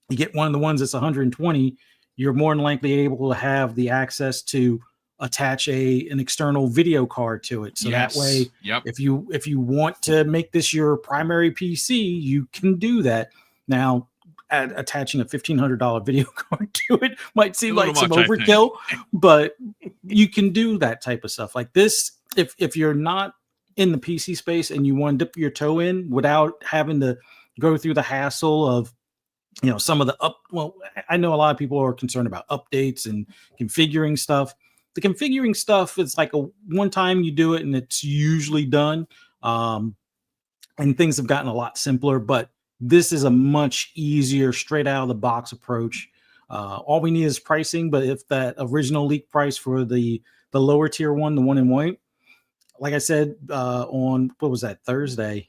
you get one of the ones that's 120, you're more than likely able to have the access to attach an external video card to it. So that way, if you want to make this your primary PC, you can do that. Now, attaching a $1,500 video card to it might seem like some overkill, but you can do that type of stuff like this. If you're not in the PC space and you want to dip your toe in without having to go through the hassle of, some of the I know a lot of people are concerned about updates and configuring stuff. The configuring stuff is like one time you do it and it's usually done. And things have gotten a lot simpler, but this is a much easier, straight out of the box approach. All we need is pricing, but if that original leak price for the lower tier one, the one in white, like I said, on, what was that, Thursday?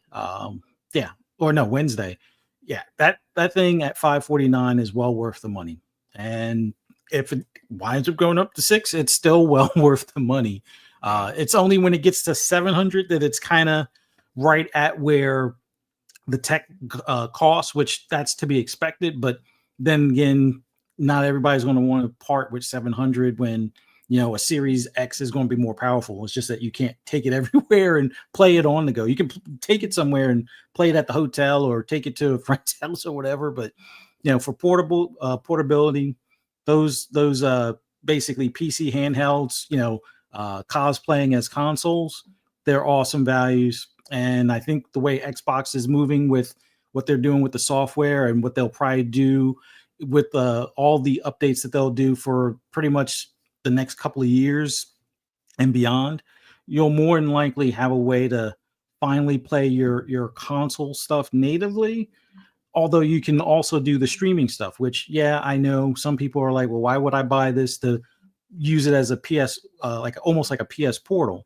Wednesday. Yeah, that thing at $549 is well worth the money. And if it winds up going up to $600, it's still well worth the money. It's only when it gets to $700 that it's kind of right at where the tech costs, which that's to be expected. But then again, not everybody's going to want to part with $700 when, a Series X is going to be more powerful. It's just that you can't take it everywhere and play it on the go. You can take it somewhere and play it at the hotel or take it to a friend's house or whatever. But, for portability, those basically PC handhelds, cosplaying as consoles, they're awesome values. And I think the way Xbox is moving with what they're doing with the software and what they'll probably do with all the updates that they'll do for pretty much the next couple of years and beyond, you'll more than likely have a way to finally play your console stuff natively. Although you can also do the streaming stuff, which, I know some people are like, well, why would I buy this to use it as a PS, almost like a PS Portal?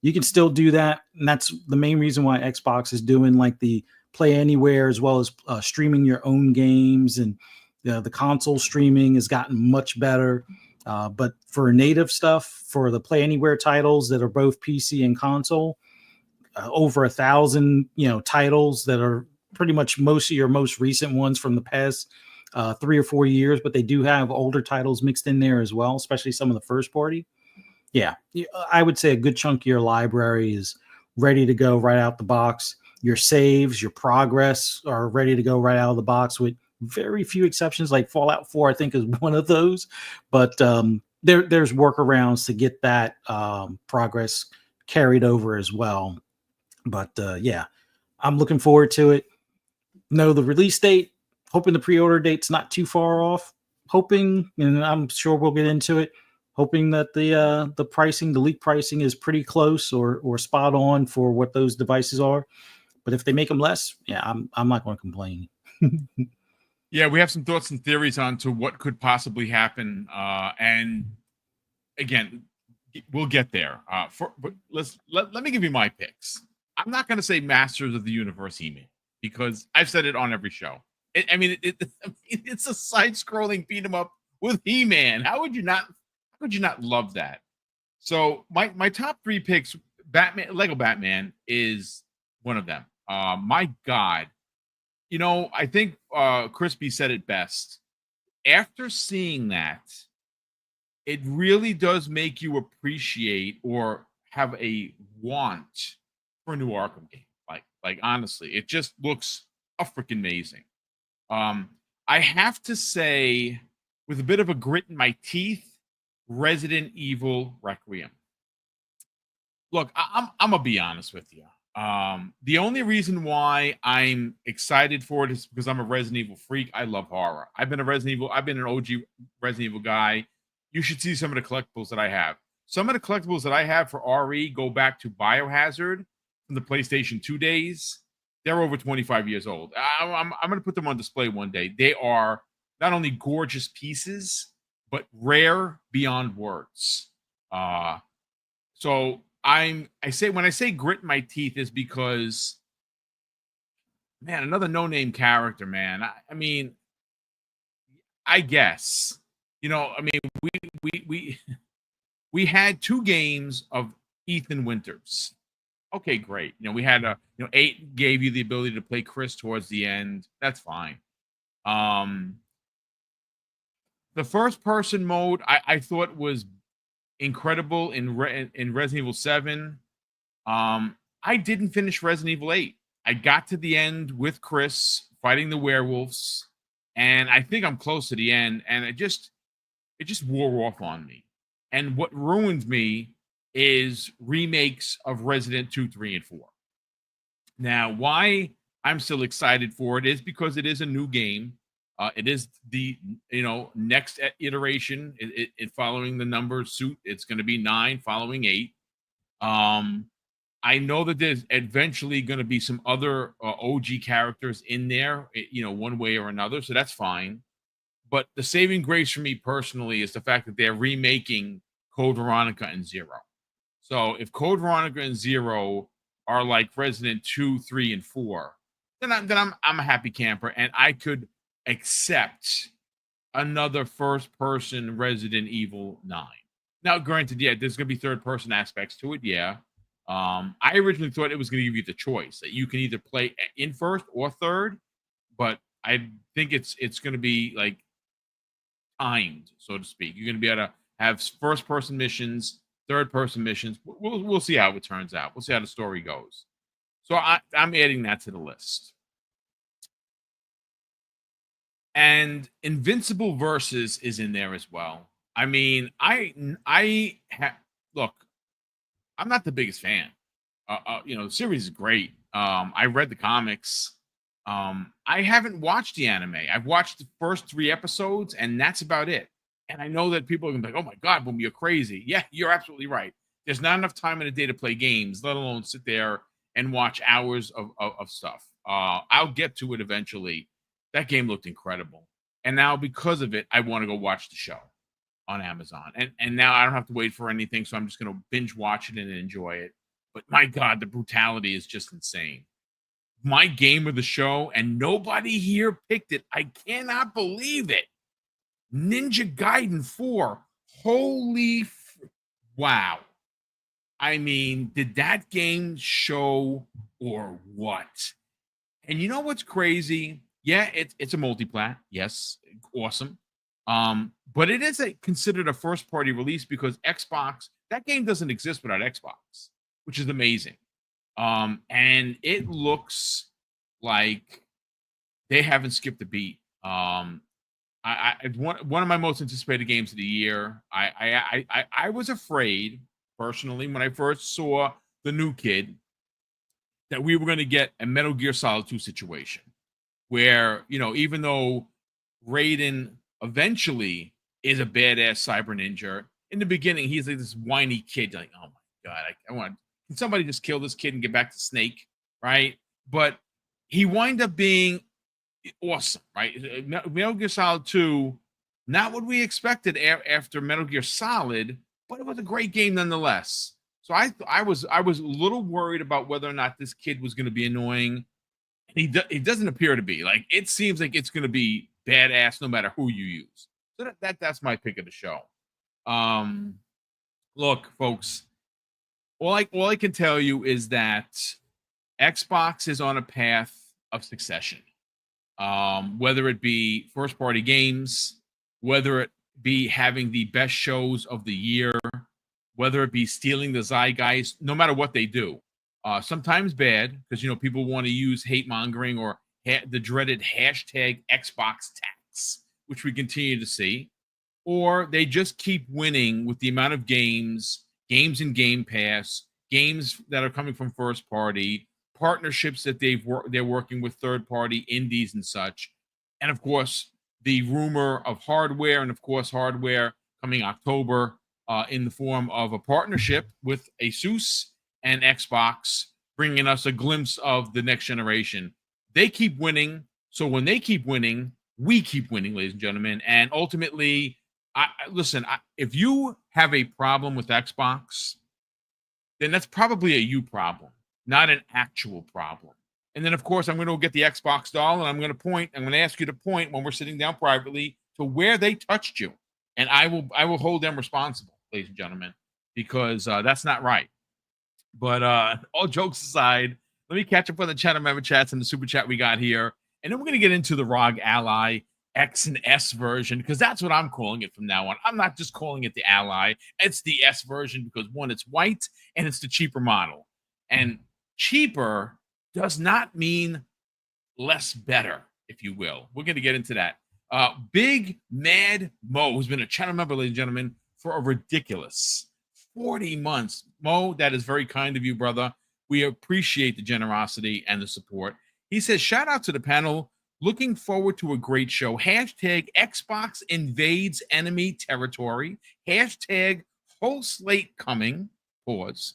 You can still do that. And that's the main reason why Xbox is doing like the Play Anywhere, as well as streaming your own games. And the console streaming has gotten much better. But for native stuff, for the Play Anywhere titles that are both PC and console, over 1,000, titles that are pretty much most of your most recent ones from the past 3 or 4 years, but they do have older titles mixed in there as well, especially some of the first party. Yeah, I would say a good chunk of your library is ready to go right out the box. Your saves, your progress are ready to go right out of the box, with very few exceptions. Like Fallout 4, I think, is one of those. But there's workarounds to get that progress carried over as well. But I'm looking forward to it. Know the release date, hoping the pre-order date's not too far off. Hoping, and I'm sure we'll get into it, hoping that the pricing, the leak pricing, is pretty close or spot on for what those devices are. But if they make them less, I'm not going to complain. Yeah, we have some thoughts and theories on to what could possibly happen. And again, we'll get there. But let me give you my picks. I'm not going to say Masters of the Universe He-Man, because I've said it on every show. It's a side-scrolling beat 'em up with He-Man. How would you not love that? So my top 3 picks, Lego Batman is one of them. My God, You know, I think Crispy said it best. After seeing that, it really does make you appreciate or have a want for a new Arkham game. Like honestly, it just looks freaking amazing. I have to say, with a bit of a grit in my teeth, Resident Evil Requiem. Look, I'm gonna be honest with you. The only reason why I'm excited for it is because I'm a Resident Evil freak. I love horror. I've been an OG Resident Evil guy. You should see some of the collectibles that I have. Some of the collectibles that I have for RE go back to Biohazard from the PlayStation 2 days. They're over 25 years old. I'm going to put them on display one day. They are not only gorgeous pieces, but rare beyond words. So when I say grit in my teeth is because, man, another no-name character, man. I mean, I guess, you know, I mean, we had 2 games of Ethan Winters. Okay, great. You know, we had 8 gave you the ability to play Chris towards the end. That's fine. The first person mode I thought was incredible in Resident Evil 7. I didn't finish Resident Evil 8. I got to the end with Chris fighting the werewolves, and I think I'm close to the end, and it just wore off on me. And what ruined me is remakes of Resident 2, 3, and 4. Now, why I'm still excited for it is because it is a new game. It is the next iteration. It following the number suit. It's going to be 9 following 8. I know that there's eventually going to be some other OG characters in there, one way or another. So that's fine. But the saving grace for me personally is the fact that they're remaking Code Veronica and 0. So if Code Veronica and 0 are like Resident 2, 3, and 4, then I'm a happy camper, and I could accept another first-person Resident Evil 9. Now, granted, yeah, there's going to be third-person aspects to it, yeah. I originally thought it was going to give you the choice that you can either play in first or third, but I think it's going to be like timed, so to speak. You're going to be able to have first-person missions, third-person missions. We'll see how it turns out. We'll see how the story goes. So I'm adding that to the list. And Invincible Versus is in there as well. I mean, look, I'm not the biggest fan. The series is great. I read the comics. I haven't watched the anime. I've watched the first 3 episodes, and that's about it. And I know that people are going to be like, oh my God, Boom, you're crazy. Yeah, you're absolutely right. There's not enough time in a day to play games, let alone sit there and watch hours of stuff. I'll get to it eventually. That game looked incredible. And now because of it, I want to go watch the show on Amazon. And now I don't have to wait for anything, so I'm just going to binge watch it and enjoy it. But my God, the brutality is just insane. My game of the show, and nobody here picked it. I cannot believe it. Ninja Gaiden 4. Wow. I mean, did that game show or what? And you know what's crazy? Yeah, it's a multi-plat. Yes, awesome. But it is considered a first-party release because Xbox, that game doesn't exist without Xbox, which is amazing. And it looks like they haven't skipped a beat. One of my most anticipated games of the year. I was afraid personally when I first saw the new kid that we were going to get a Metal Gear Solid 2 situation where, even though Raiden eventually is a badass cyber ninja, in the beginning, he's like this whiny kid. Like, oh my God, can somebody just kill this kid and get back to Snake, right? But he wind up being awesome, right? Metal Gear Solid 2, not what we expected after Metal Gear Solid, but it was a great game nonetheless. So I was a little worried about whether or not this kid was going to be annoying. He doesn't appear to be. Like, it seems like it's going to be badass no matter who you use. So that's my pick of the show. Look, folks, all I can tell you is that Xbox is on a path of succession. whether it be first-party games, whether it be having the best shows of the year, whether it be stealing the zeitgeist, no matter what they do. Sometimes bad, because, people want to use hate-mongering or the dreaded hashtag Xbox tax, which we continue to see. Or they just keep winning with the amount of games in Game Pass, games that are coming from first party, partnerships that they're working with third party indies and such. And of course, the rumor of hardware, and of course, hardware coming October in the form of a partnership with Asus and Xbox, bringing us a glimpse of the next generation. They keep winning. So when they keep winning, we keep winning, ladies and gentlemen. And ultimately, if you have a problem with Xbox, then that's probably a you problem, not an actual problem. And then, of course, I'm going to get the Xbox doll, and I'm going to ask you to point when we're sitting down privately to where they touched you. And I will hold them responsible, ladies and gentlemen, because that's not right. But all jokes aside, let me catch up on the channel member chats and the super chat we got here. And then we're going to get into the ROG Ally X and S version, because that's what I'm calling it from now on. I'm not just calling it the Ally. It's the S version because, one, it's white and it's the cheaper model. And cheaper does not mean less better, if you will. We're going to get into that. Big Mad Mo, who's been a channel member, ladies and gentlemen, for a ridiculous 40 months. Mo, that is very kind of you, brother. We appreciate the generosity and the support. He says, shout out to the panel. Looking forward to a great show. Hashtag Xbox invades enemy territory. Hashtag whole slate coming. Pause.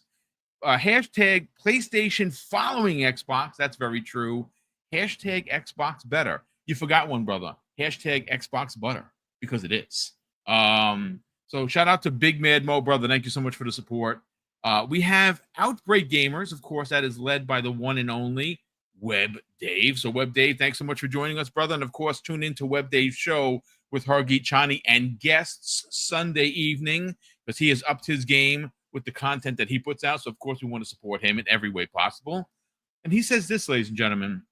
Hashtag PlayStation following Xbox. That's very true. Hashtag Xbox better. You forgot one, brother. Hashtag Xbox butter, because it is. So shout out to Big Mad Mo, brother. Thank you so much for the support. We have Outbreak Gamers, of course, that is led by the one and only Web Dave. So Web Dave, thanks so much for joining us, brother. And of course, tune into Web Dave's show with Hargeet Chani and guests Sunday evening, because he has upped his game with the content that he puts out. So of course, we want to support him in every way possible. And he says this, ladies and gentlemen,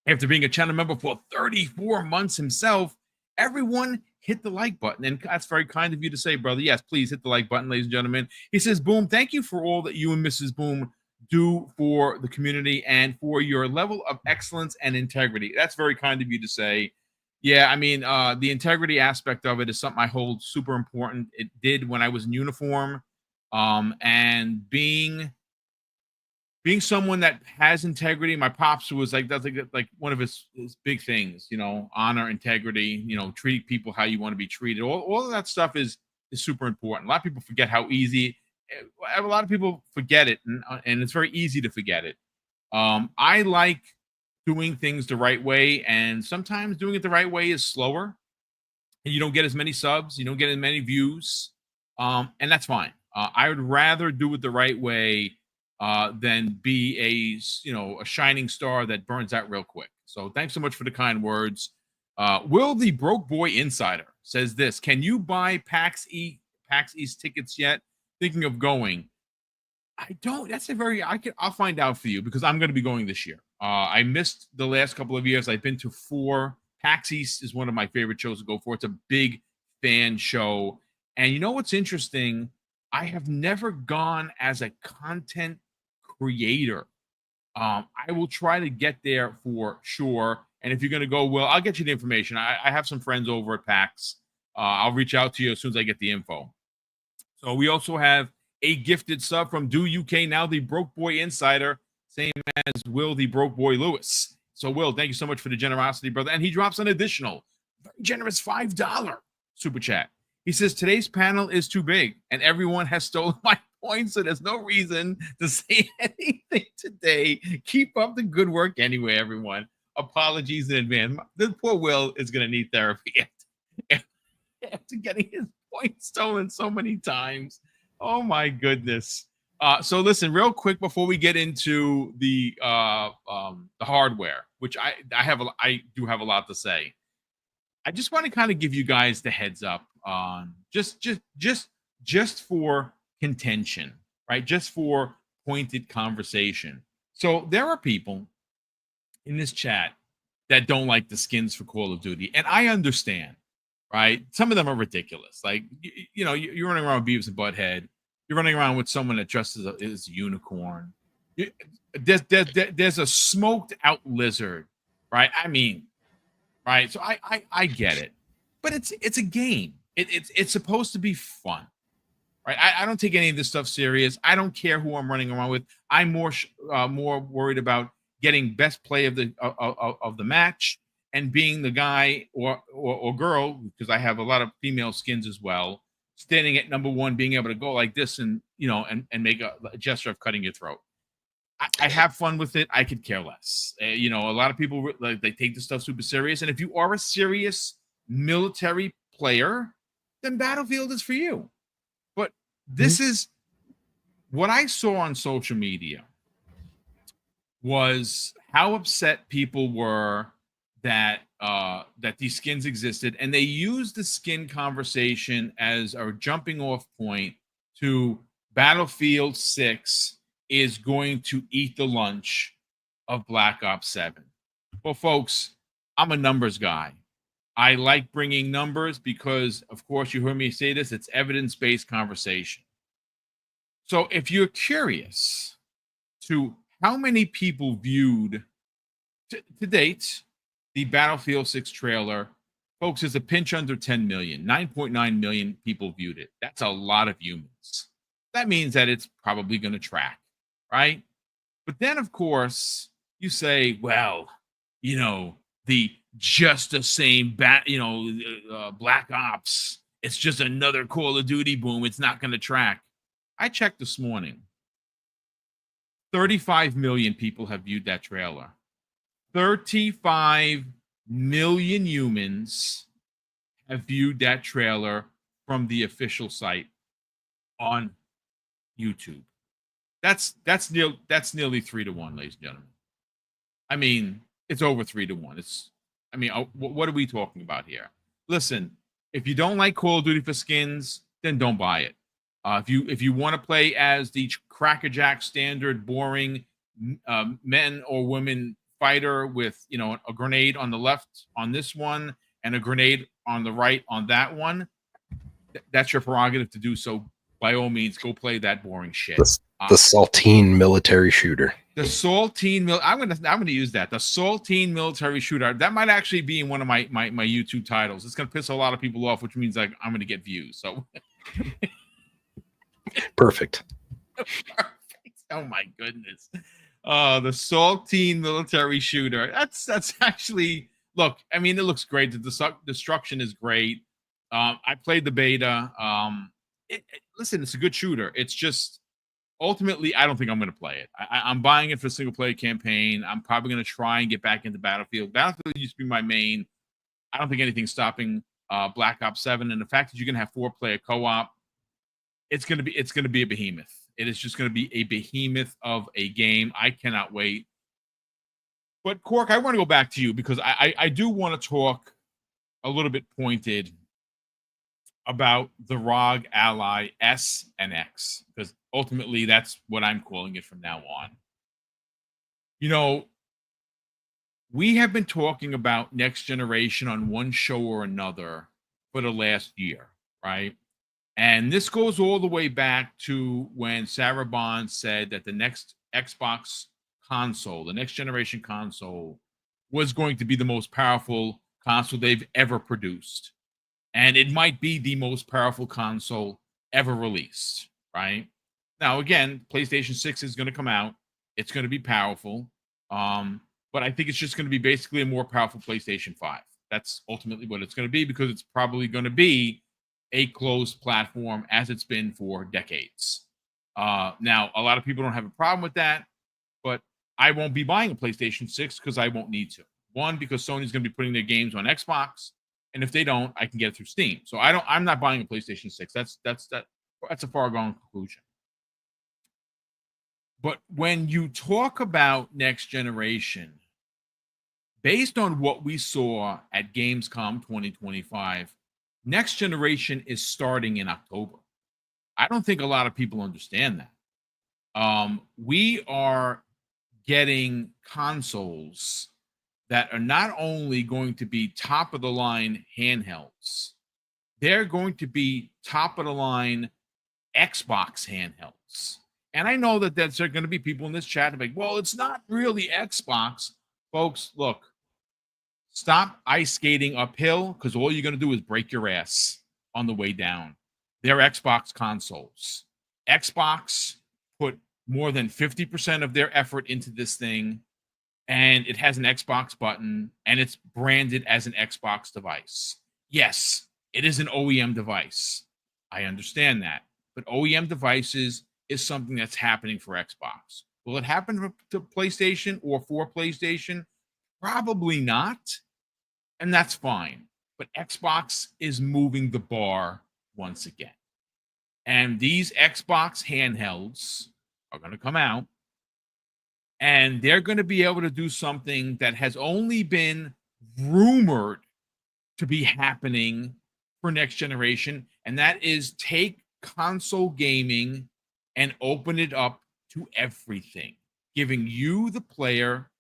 after being a channel member for 34 months himself, everyone hit the like button. And that's very kind of you to say, brother. Yes, please hit the like button, ladies and gentlemen. He says, Boom, thank you for all that you and Mrs. Boom do for the community and for your level of excellence and integrity. That's very kind of you to say. Yeah, I mean, the integrity aspect of it is something I hold super important. It did when I was in uniform. And being someone that has integrity, my pops was like, that's like one of his big things, honor, integrity, treat people how you want to be treated. All of that stuff is super important. A lot of people forget how easy. A lot of people forget it, and it's very easy to forget it. I like doing things the right way, and sometimes doing it the right way is slower, and you don't get as many subs, you don't get as many views, and that's fine. I would rather do it the right way than be a shining star that burns out real quick. So thanks so much for the kind words. Will the Broke Boy Insider says this: can you buy PAX East tickets yet? Thinking of going. I don't. I'll find out for you, because I'm going to be going this year. I missed the last couple of years. I've been to 4. PAX East is one of my favorite shows to go for. It's a big fan show. And you know what's interesting? I have never gone as a content creator. I will try to get there for sure. And if you're going to go, well, I'll get you the information. I have some friends over at PAX. I'll reach out to you as soon as I get the info. So we also have a gifted sub from Do UK, now the Broke Boy Insider, same as Will the Broke Boy Lewis. So Will, thank you so much for the generosity, brother. And he drops an additional very generous $5 super chat. He says, today's panel is too big and everyone has stolen my points, so there's no reason to say anything today. Keep up the good work anyway, everyone. Apologies in advance. This poor Will is going to need therapy after getting his points stolen so many times. Oh my goodness. So listen, real quick before we get into the hardware, which I do have a lot to say. I just want to kind of give you guys the heads up on just for contention, right? Just for pointed conversation. So there are people in this chat that don't like the skins for Call of Duty, and I understand, right? Some of them are ridiculous. Like you're running around with Beavis and Butthead. You're running around with someone that dresses as a unicorn. There's a smoked out lizard, right? I mean, right? So I get it, but it's a game. It's supposed to be fun, right? I don't take any of this stuff serious. I don't care who I'm running around with. I'm more worried about getting best play of the match and being the guy or girl, because I have a lot of female skins as well, standing at number one, being able to go like this and and make a gesture of cutting your throat. I have fun with it. I could care less. A lot of people they take this stuff super serious, and if you are a serious military player, then Battlefield is for you. But this is what I saw on social media was how upset people were that these skins existed, and they used the skin conversation as a jumping off point to Battlefield 6 is going to eat the lunch of Black Ops 7. Well, folks, I'm a numbers guy. I like bringing numbers because, of course, you heard me say this, it's evidence-based conversation. So if you're curious to how many people viewed to date the Battlefield 6 trailer, folks, it's a pinch under 10 million. 9.9 million people viewed it. That's a lot of humans. That means that it's probably going to track, right? But then, of course, you say, well, the just the same Black Ops. It's just another Call of Duty boom. It's not going to track. I checked this morning. 35 million people have viewed that trailer. 35 million humans have viewed that trailer from the official site on YouTube. That's nearly 3-1, ladies and gentlemen. I mean, it's over 3-1. What are we talking about here? Listen, if you don't like Call of Duty for skins, then don't buy it. If you want to play as the crackerjack standard boring men or women fighter with a grenade on the left on this one and a grenade on the right on that one, that's your prerogative to do so. By all means, go play that boring shit. The Saltine military shooter. The Saltine I'm gonna use that. The Saltine military shooter. That might actually be in one of my YouTube titles. It's gonna piss a lot of people off, which means I'm gonna get views. So perfect. Oh my goodness. The Saltine military shooter. That's actually, look, I mean, it looks great. The destruction is great. I played the beta. Listen, it's a good shooter. It's just ultimately, I don't think I'm going to play it. I'm buying it for a single player campaign. I'm probably going to try and get back into Battlefield. Battlefield used to be my main. I don't think anything's stopping Black Ops 7, and the fact that you're going to have 4-player co-op, it's going to be a behemoth. It is just going to be a behemoth of a game. I cannot wait. But Cork, I want to go back to you because I do want to talk a little bit pointed about the ROG Ally S and X, because ultimately that's what I'm calling it from now on. We have been talking about next generation on one show or another for the last year, right? And this goes all the way back to when Sarah Bond said that the next Xbox console, the next generation console, was going to be the most powerful console they've ever produced. And it might be the most powerful console ever released, right? Now, again, PlayStation 6 is going to come out. It's going to be powerful. But I think it's just going to be basically a more powerful PlayStation 5. That's ultimately what it's going to be, because it's probably going to be a closed platform as it's been for decades. Now, a lot of people don't have a problem with that, but I won't be buying a PlayStation 6 because I won't need to. One, because Sony's going to be putting their games on Xbox. And if they don't, I can get it through Steam. So I'm not buying a PlayStation 6. That's a far-gone conclusion. But when you talk about next generation, based on what we saw at Gamescom 2025, next generation is starting in October. I don't think a lot of people understand that. We are getting consoles that are not only going to be top of the line handhelds, they're going to be top of the line Xbox handhelds. And I know that there are going to be people in this chat like, well, it's not really Xbox. Folks, look, stop ice skating uphill, because all you're going to do is break your ass on the way down. They're Xbox consoles. Xbox put more than 50% of their effort into this thing, and it has an Xbox button, and it's branded as an Xbox device. Yes, it is an OEM device. I understand that. But OEM devices is something that's happening for Xbox. Will it happen to PlayStation or for PlayStation? Probably not. And that's fine. But Xbox is moving the bar once again. And these Xbox handhelds are going to come out, and they're going to be able to do something that has only been rumored to be happening for next generation, and that is take console gaming and open it up to everything, giving you, the player,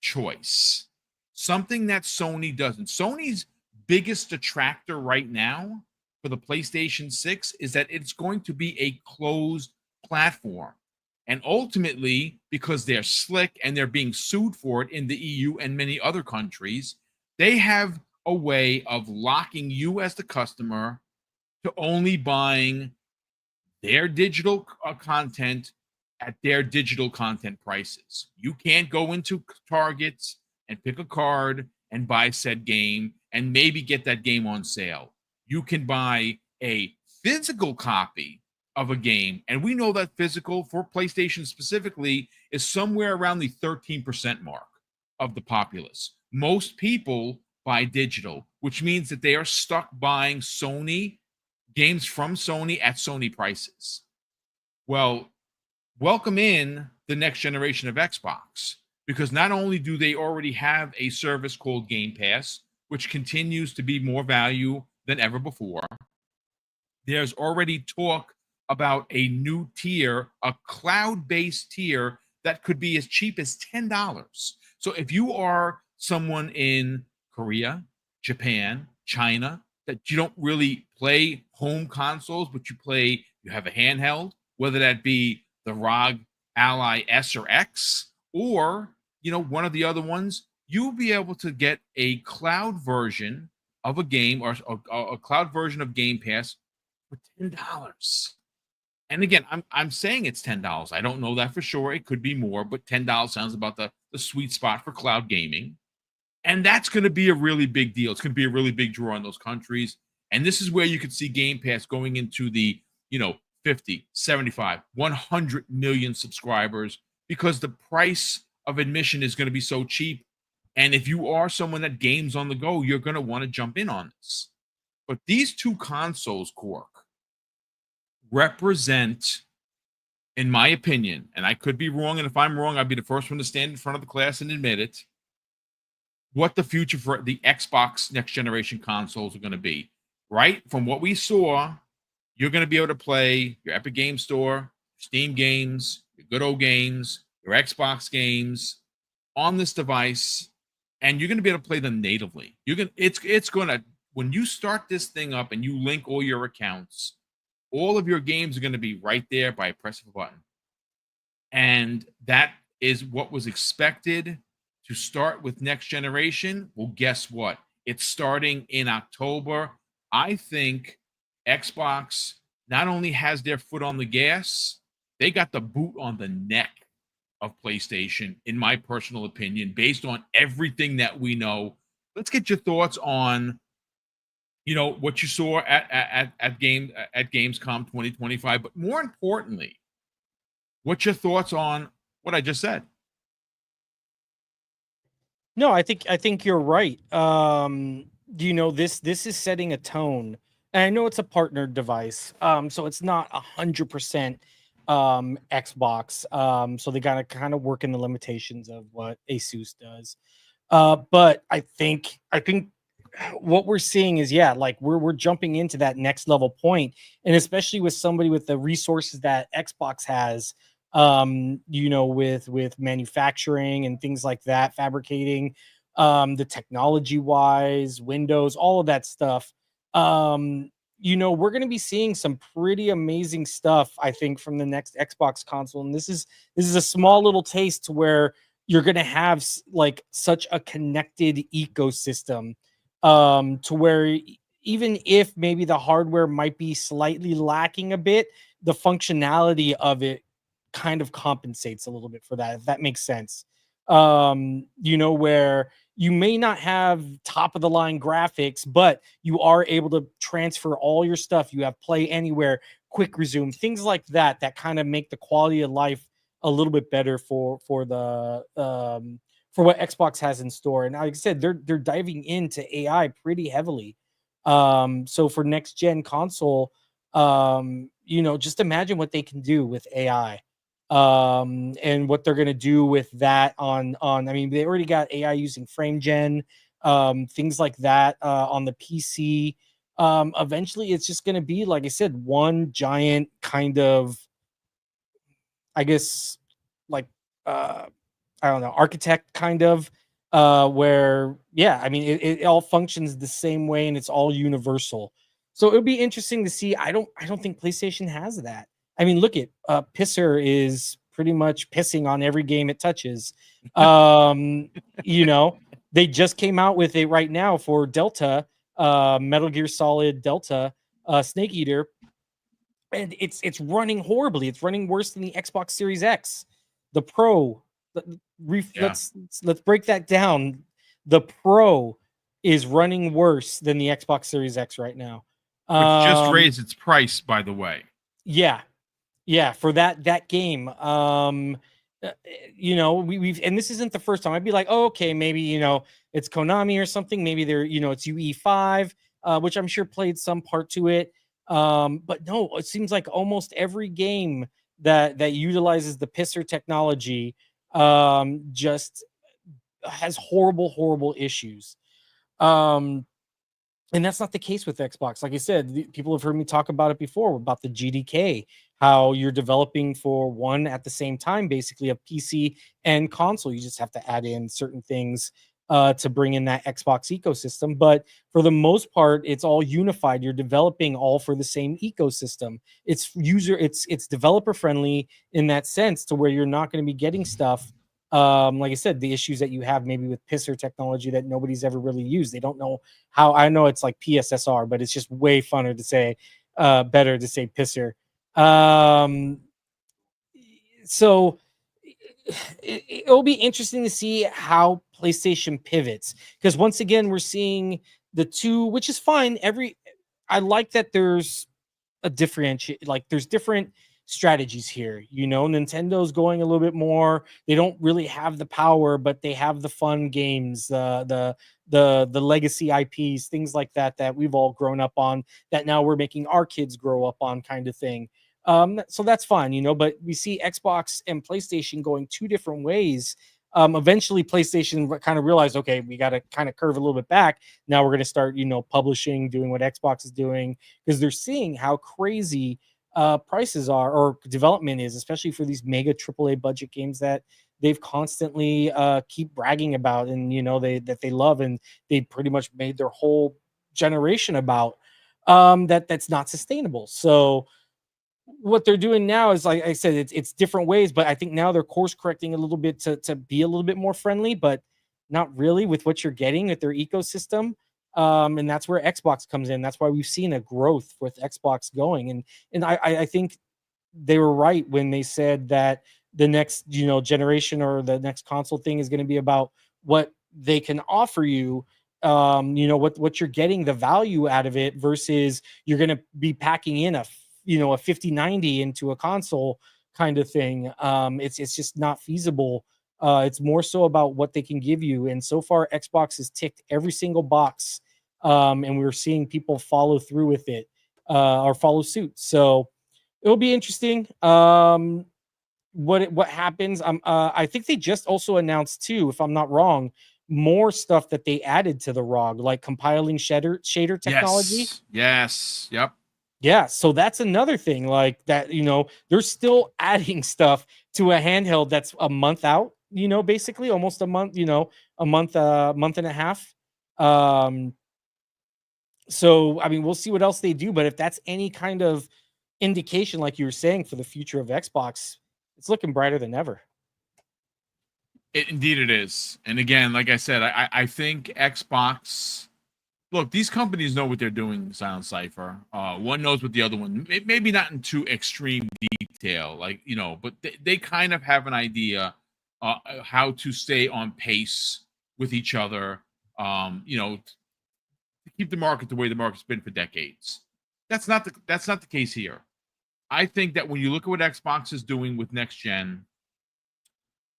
choice. Something that Sony doesn't. Sony's biggest detractor right now for the PlayStation 6 is that it's going to be a closed platform. And ultimately, because they're slick and they're being sued for it in the EU and many other countries, they have a way of locking you as the customer to only buying their digital content at their digital content prices. You can't go into Target and pick a card and buy said game and maybe get that game on sale. You can buy a physical copy of a game, and we know that physical for PlayStation specifically is somewhere around the 13% mark of the populace. Most people buy digital, which means that they are stuck buying Sony games from Sony at Sony prices. Well, welcome in the next generation of Xbox, because not only do they already have a service called Game Pass, which continues to be more value than ever before, there's already talk about a new tier, a cloud-based tier that could be as cheap as $10. So if you are someone in Korea, Japan, China, that you don't really play home consoles, but you have a handheld, whether that be the ROG Ally S or X, or one of the other ones, you'll be able to get a cloud version of a game, or a cloud version of Game Pass for $10. And again, I'm saying it's $10. I don't know that for sure. It could be more, but $10 sounds about the sweet spot for cloud gaming. And that's going to be a really big deal. It's going to be a really big draw in those countries. And this is where you could see Game Pass going into the, 50, 75, 100 million subscribers, because the price of admission is going to be so cheap. And if you are someone that games on the go, you're going to want to jump in on this. But these two consoles, Quark, represent, in my opinion, and I could be wrong, and if I'm wrong, I'll be the first one to stand in front of the class and admit it, what the future for the Xbox next generation consoles are going to be. Right? From what we saw, you're going to be able to play your Epic Game Store, Steam games, your good old games, your Xbox games on this device, and you're going to be able to play them natively. It's going to, when you start this thing up and you link all your accounts, all of your games are going to be right there by a press of a button. And that is what was expected to start with next generation. Well, guess what? It's starting in October. I think Xbox not only has their foot on the gas, they got the boot on the neck of PlayStation, in my personal opinion, based on everything that we know. Let's get your thoughts on what you saw at Gamescom 2025, but more importantly, what's your thoughts on what I just said? No, I think you're right. This is setting a tone, and I know it's a partnered device, so it's not 100% Xbox. So they gotta kind of work in the limitations of what Asus does. But I think what we're seeing is, like we're jumping into that next level point, and especially with somebody with the resources that Xbox has, with manufacturing and things like that, fabricating, the technology wise, Windows, all of that stuff. We're going to be seeing some pretty amazing stuff, I think, from the next Xbox console. And this is a small little taste to where you're going to have like such a connected ecosystem, to where even if maybe the hardware might be slightly lacking a bit, the functionality of it kind of compensates a little bit for that, if that makes sense. Where you may not have top of the line graphics, but you are able to transfer all your stuff. You have play anywhere, quick resume, things like that, that kind of make the quality of life a little bit better for what Xbox has in store. And like I said, they're diving into AI pretty heavily. So for next gen console, just imagine what they can do with AI. And what they're going to do with that I mean, they already got AI using frame gen, things like that, on the PC. Eventually it's just going to be, like I said, one giant kind of, I guess, like, I don't know, architect kind of, where, yeah, I mean, it all functions the same way and it's all universal. So it'll be interesting to see. I don't think PlayStation has that. I mean, look at Pisser is pretty much pissing on every game it touches. They just came out with it right now for Delta, Metal Gear Solid Delta, Snake Eater, and it's running horribly. It's running worse than the Xbox Series X, the Pro. Let's break that down. The Pro is running worse than the Xbox Series X right now. Which just raised its price, by the way. Yeah, for that game. We've and this isn't the first time. I'd be like, oh, okay, maybe it's Konami or something. Maybe they're it's UE5, which I'm sure played some part to it. But no, it seems like almost every game that utilizes the Pisser technology just has horrible issues. And that's not the case with Xbox. Like I said, people have heard me talk about it before, about the GDK, how you're developing for one at the same time, basically a PC and console. You just have to add in certain things to bring in that Xbox ecosystem. But for the most part, it's all unified. You're developing all for the same ecosystem. It's developer friendly in that sense, to where you're not going to be getting stuff. Like I said, the issues that you have maybe with Pisser technology that nobody's ever really used. They don't know how. I know it's like PSSR, but it's just way funner to say, better to say Pisser. So it'll be interesting to see how PlayStation pivots, because once again, we're seeing the two, which is fine. I like that there's a differentiate, like there's different strategies here. Nintendo's going a little bit more. They don't really have the power, but they have the fun games, the legacy IPs, things like that we've all grown up on, that now we're making our kids grow up on, kind of thing. So that's fine, but we see Xbox and PlayStation going two different ways. Eventually PlayStation kind of realized, okay, we got to kind of curve a little bit back. Now we're going to start, publishing, doing what Xbox is doing, because they're seeing how crazy prices are, or development is, especially for these mega AAA budget games that they've constantly keep bragging about, and they love, and they pretty much made their whole generation about. That's not sustainable. So what they're doing now is, like I said, it's different ways, but I think now they're course correcting a little bit to be a little bit more friendly, but not really with what you're getting with their ecosystem. And that's where Xbox comes in. That's why we've seen a growth with Xbox going. And I think they were right when they said that the next, generation, or the next console thing, is going to be about what they can offer you, what you're getting, the value out of it, versus you're going to be packing in a 5090 into a console kind of thing. It's just not feasible. It's more so about what they can give you. And so far, Xbox has ticked every single box. And we're seeing people follow through with it, or follow suit. So it'll be interesting. What happens? I think they just also announced too, if I'm not wrong, more stuff that they added to the ROG, like compiling shader technology. Yes. Yep. Yeah, so that's another thing, like that, they're still adding stuff to a handheld that's a month out, basically almost a month, a month and a half. So I mean, we'll see what else they do, but if that's any kind of indication, like you were saying, for the future of Xbox, it's looking brighter than ever. Indeed it is. And again, like I said, I think Xbox, look, these companies know what they're doing, Silent Cypher. One knows what the other one, maybe not in too extreme detail, but they kind of have an idea how to stay on pace with each other, to keep the market the way the market's been for decades. That's not the case here. I think that when you look at what Xbox is doing with next gen,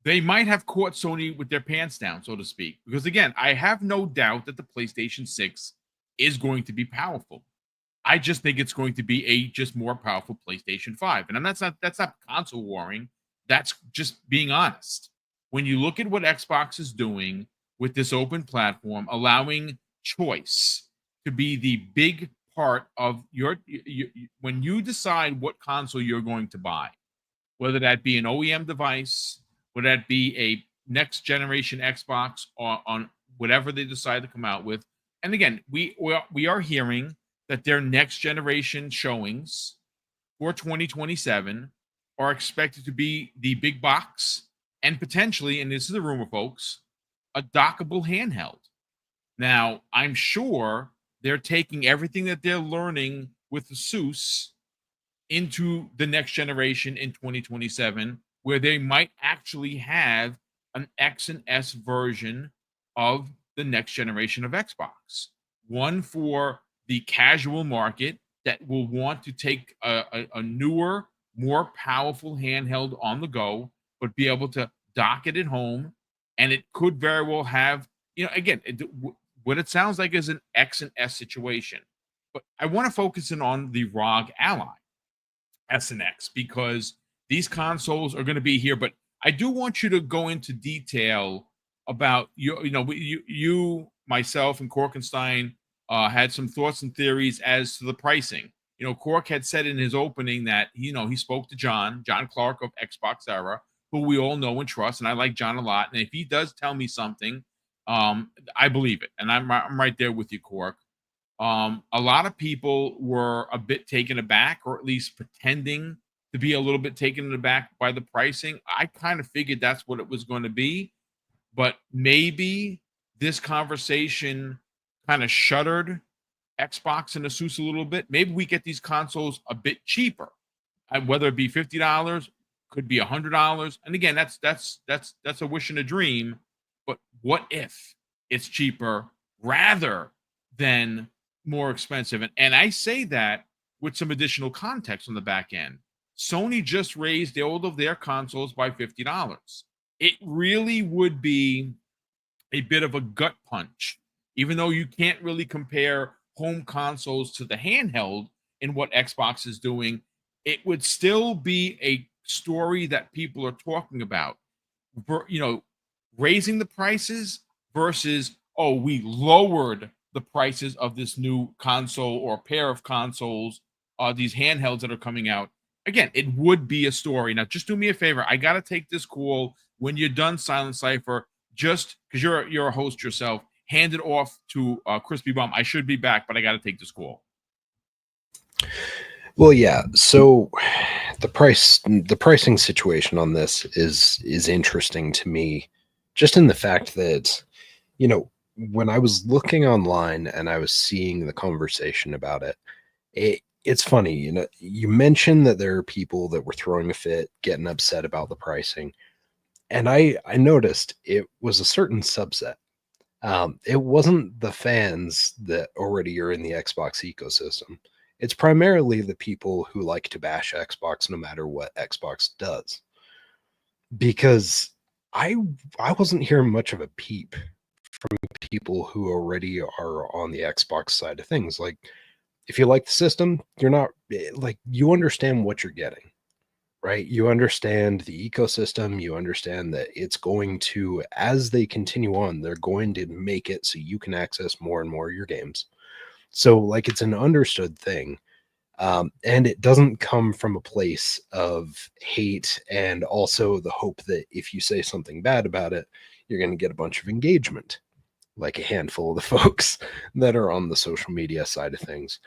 they might have caught Sony with their pants down, so to speak. Because again, I have no doubt that the PlayStation 6 is going to be powerful. I just think it's going to be a just more powerful PlayStation 5. And that's not console warring. That's just being honest. When you look at what Xbox is doing with this open platform, allowing choice to be the big part of when you decide what console you're going to buy, whether that be an OEM device, whether that be a next generation Xbox or on whatever they decide to come out with. And again, we are hearing that their next generation showings for 2027 are expected to be the big box and potentially, and this is a rumor, folks, a dockable handheld. Now, I'm sure they're taking everything that they're learning with the Asus into the next generation in 2027, where they might actually have an X and S version of the next generation of Xbox. One for the casual market that will want to take a newer, more powerful handheld on the go, but be able to dock it at home. And it could very well have, again, what it sounds like is an X and S situation. But I want to focus in on the ROG Ally S and X, because these consoles are going to be here. But I do want you to go into detail about you, myself, and Korkenstein had some thoughts and theories as to the pricing. Cork had said in his opening that he spoke to John Clark of Xbox Era, who we all know and trust, and I like John a lot. And if he does tell me something, I believe it, and I'm right there with you, Cork. A lot of people were a bit taken aback, or at least pretending to be a little bit taken aback by the pricing. I kind of figured that's what it was going to be, but maybe this conversation kind of shuttered Xbox and Asus a little bit. Maybe we get these consoles a bit cheaper, whether it be $50, could be $100. And again, that's a wish and a dream. But what if it's cheaper rather than more expensive? And I say that with some additional context on the back end. Sony just raised all of their consoles by $50. It really would be a bit of a gut punch, even though you can't really compare home consoles to the handheld in what Xbox is doing. It would still be a story that people are talking about, raising the prices versus, we lowered the prices of this new console or pair of consoles, these handhelds that are coming out. Again, it would be a story. Now, just do me a favor. I got to take this call. When you're done, Silent Cypher, just because you're a host yourself, hand it off to Crispy Bum. I should be back, but I got to take this call. Well, yeah. So the pricing situation on this is interesting to me, just in the fact that, when I was looking online and I was seeing the conversation about it's funny, you mentioned that there are people that were throwing a fit, getting upset about the pricing. And I noticed it was a certain subset. It wasn't the fans that already are in the Xbox ecosystem. It's primarily the people who like to bash Xbox no matter what Xbox does. Because I wasn't hearing much of a peep from people who already are on the Xbox side of things. Like, if you like the system, you're not you understand what you're getting, right? You understand the ecosystem. You understand that it's going to, as they continue on, they're going to make it so you can access more and more of your games. So it's an understood thing. And it doesn't come from a place of hate and also the hope that if you say something bad about it, you're going to get a bunch of engagement, like a handful of the folks that are on the social media side of things.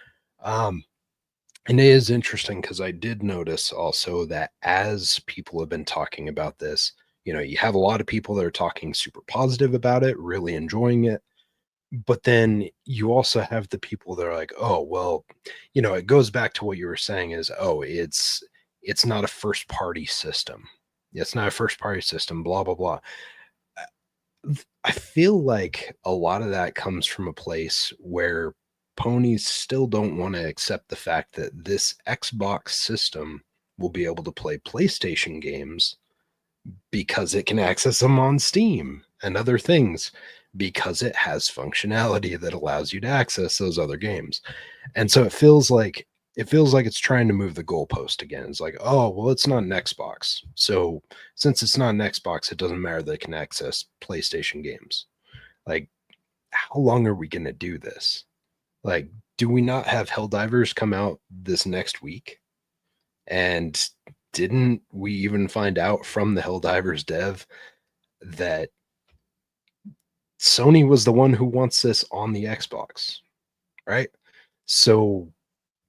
And it is interesting because I did notice also that as people have been talking about this, you have a lot of people that are talking super positive about it, really enjoying it. But then you also have the people that are like, oh, well, it goes back to what you were saying is, oh, it's not a first party system. It's not a first party system, blah, blah, blah. I feel like a lot of that comes from a place where ponies still don't want to accept the fact that this Xbox system will be able to play PlayStation games because it can access them on Steam and other things, because it has functionality that allows you to access those other games. And so it feels like it's trying to move the goalpost again. It's like, oh, well, it's not an Xbox. So since it's not an Xbox, it doesn't matter that it can access PlayStation games. Like, how long are we going to do this? Like, do we not have Helldivers come out this next week? And didn't we even find out from the Helldivers dev that Sony was the one who wants this on the Xbox, right? So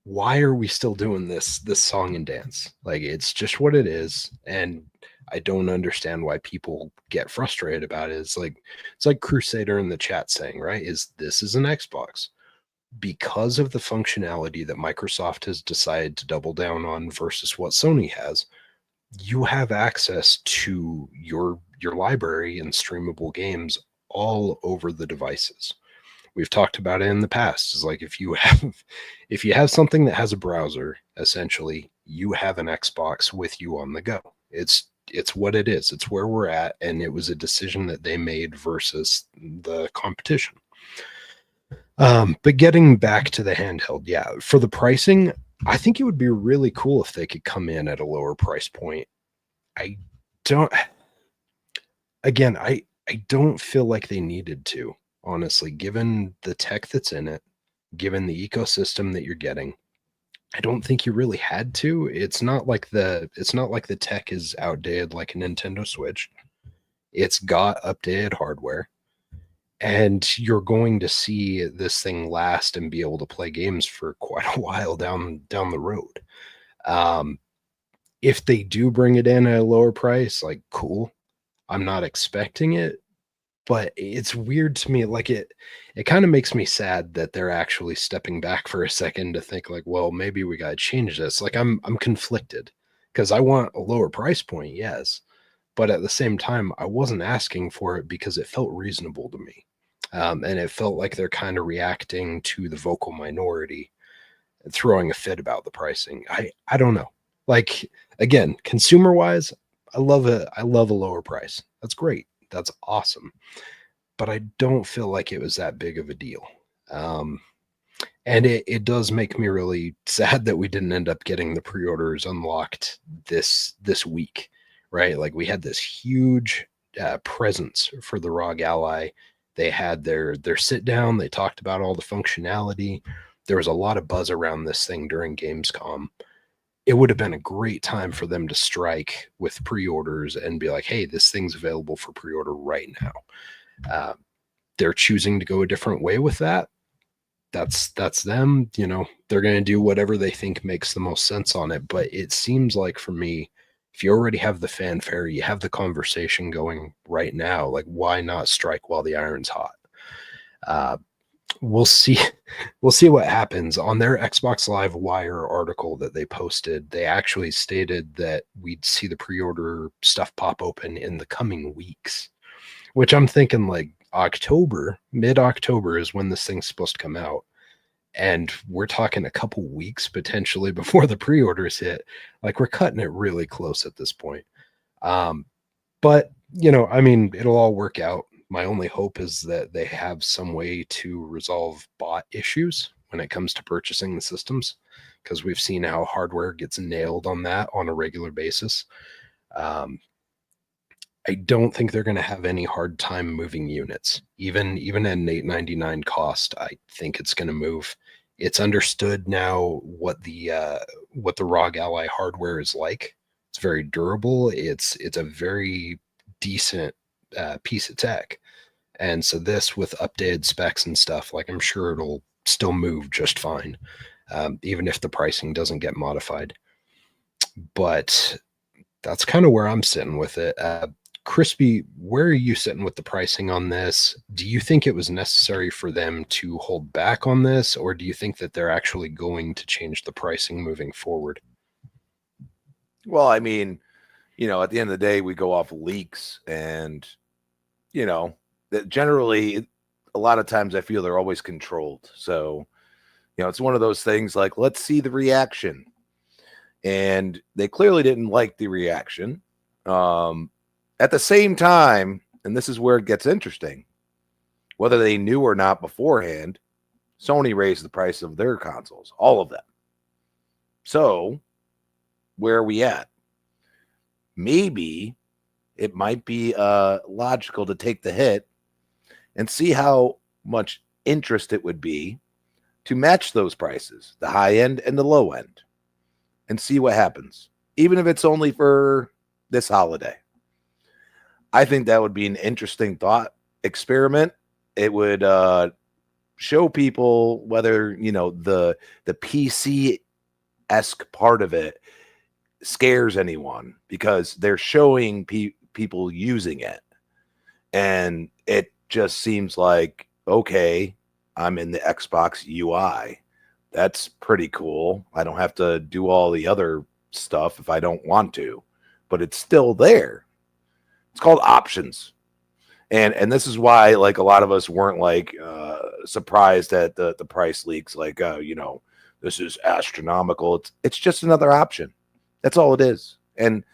why are we still doing this song and dance? Like, it's just what it is, and I don't understand why people get frustrated about it. It's like Crusader in the chat saying, right, this is an Xbox. Because of the functionality that Microsoft has decided to double down on versus what Sony has, you have access to your library and streamable games all over the devices. We've talked about it in the past. It's like if you have something that has a browser, essentially you have an Xbox with you on the go. It's what it is. It's where we're at, and it was a decision that they made versus the competition. But getting back to the handheld, yeah, for the pricing, I think it would be really cool if they could come in at a lower price point. I don't feel like they needed to, honestly, given the tech that's in it, given the ecosystem that you're getting. I don't think you really had to. It's not like the tech is outdated like a Nintendo Switch. It's got updated hardware. And you're going to see this thing last and be able to play games for quite a while down the road. If they do bring it in at a lower price, like, cool. I'm not expecting it, but it's weird to me. Like, it kind of makes me sad that they're actually stepping back for a second to think like, well, maybe we got to change this. Like, I'm conflicted because I want a lower price point, yes, but at the same time, I wasn't asking for it because it felt reasonable to me. And it felt like they're kind of reacting to the vocal minority and throwing a fit about the pricing. I don't know. Like, again, consumer wise, I love a lower price. That's great. That's awesome. But I don't feel like it was that big of a deal. And it does make me really sad that we didn't end up getting the pre-orders unlocked this week, right? Like, we had this huge presence for the ROG Ally. They had their sit down. They talked about all the functionality. There was a lot of buzz around this thing during Gamescom. It would have been a great time for them to strike with pre-orders and be like, hey, this thing's available for pre-order right now. They're choosing to go a different way with that. That's them. They're going to do whatever they think makes the most sense on it. But it seems like, for me, if you already have the fanfare, you have the conversation going right now, like, why not strike while the iron's hot? We'll see what happens. On their Xbox Live Wire article that they posted, they actually stated that we'd see the pre-order stuff pop open in the coming weeks, which I'm thinking like mid-October is when this thing's supposed to come out. And we're talking a couple weeks potentially before the pre-orders hit. Like, we're cutting it really close at this point. But, it'll all work out. My only hope is that they have some way to resolve bot issues when it comes to purchasing the systems, because we've seen how hardware gets nailed on that on a regular basis. I don't think they're going to have any hard time moving units. Even at an $8.99 cost, I think it's going to move. It's understood now what the ROG Ally hardware is like. It's very durable. It's a very decent piece of tech. And so this with updated specs and stuff, like I'm sure it'll still move just fine, even if the pricing doesn't get modified. But that's kind of where I'm sitting with it. Crispy, where are you sitting with the pricing on this? Do you think it was necessary for them to hold back on this, or do you think that they're actually going to change the pricing moving forward? Well, I mean, at the end of the day, we go off leaks, and that generally a lot of times I feel they're always controlled. So, it's one of those things like, let's see the reaction. And they clearly didn't like the reaction. At the same time, and this is where it gets interesting, whether they knew or not beforehand, Sony raised the price of their consoles, all of them. So, where are we at? Maybe it might be logical to take the hit and see how much interest it would be to match those prices, the high end and the low end, and see what happens, even if it's only for this holiday. I think that would be an interesting thought experiment. It would show people whether, the PC-esque part of it scares anyone, because they're showing people using it. And it just seems like, okay, I'm in the Xbox UI. That's pretty cool. I don't have to do all the other stuff if I don't want to, but it's still there. It's called options. And this is why, like, a lot of us weren't like surprised at the price leaks, like, this is astronomical. It's just another option. That's all it is. And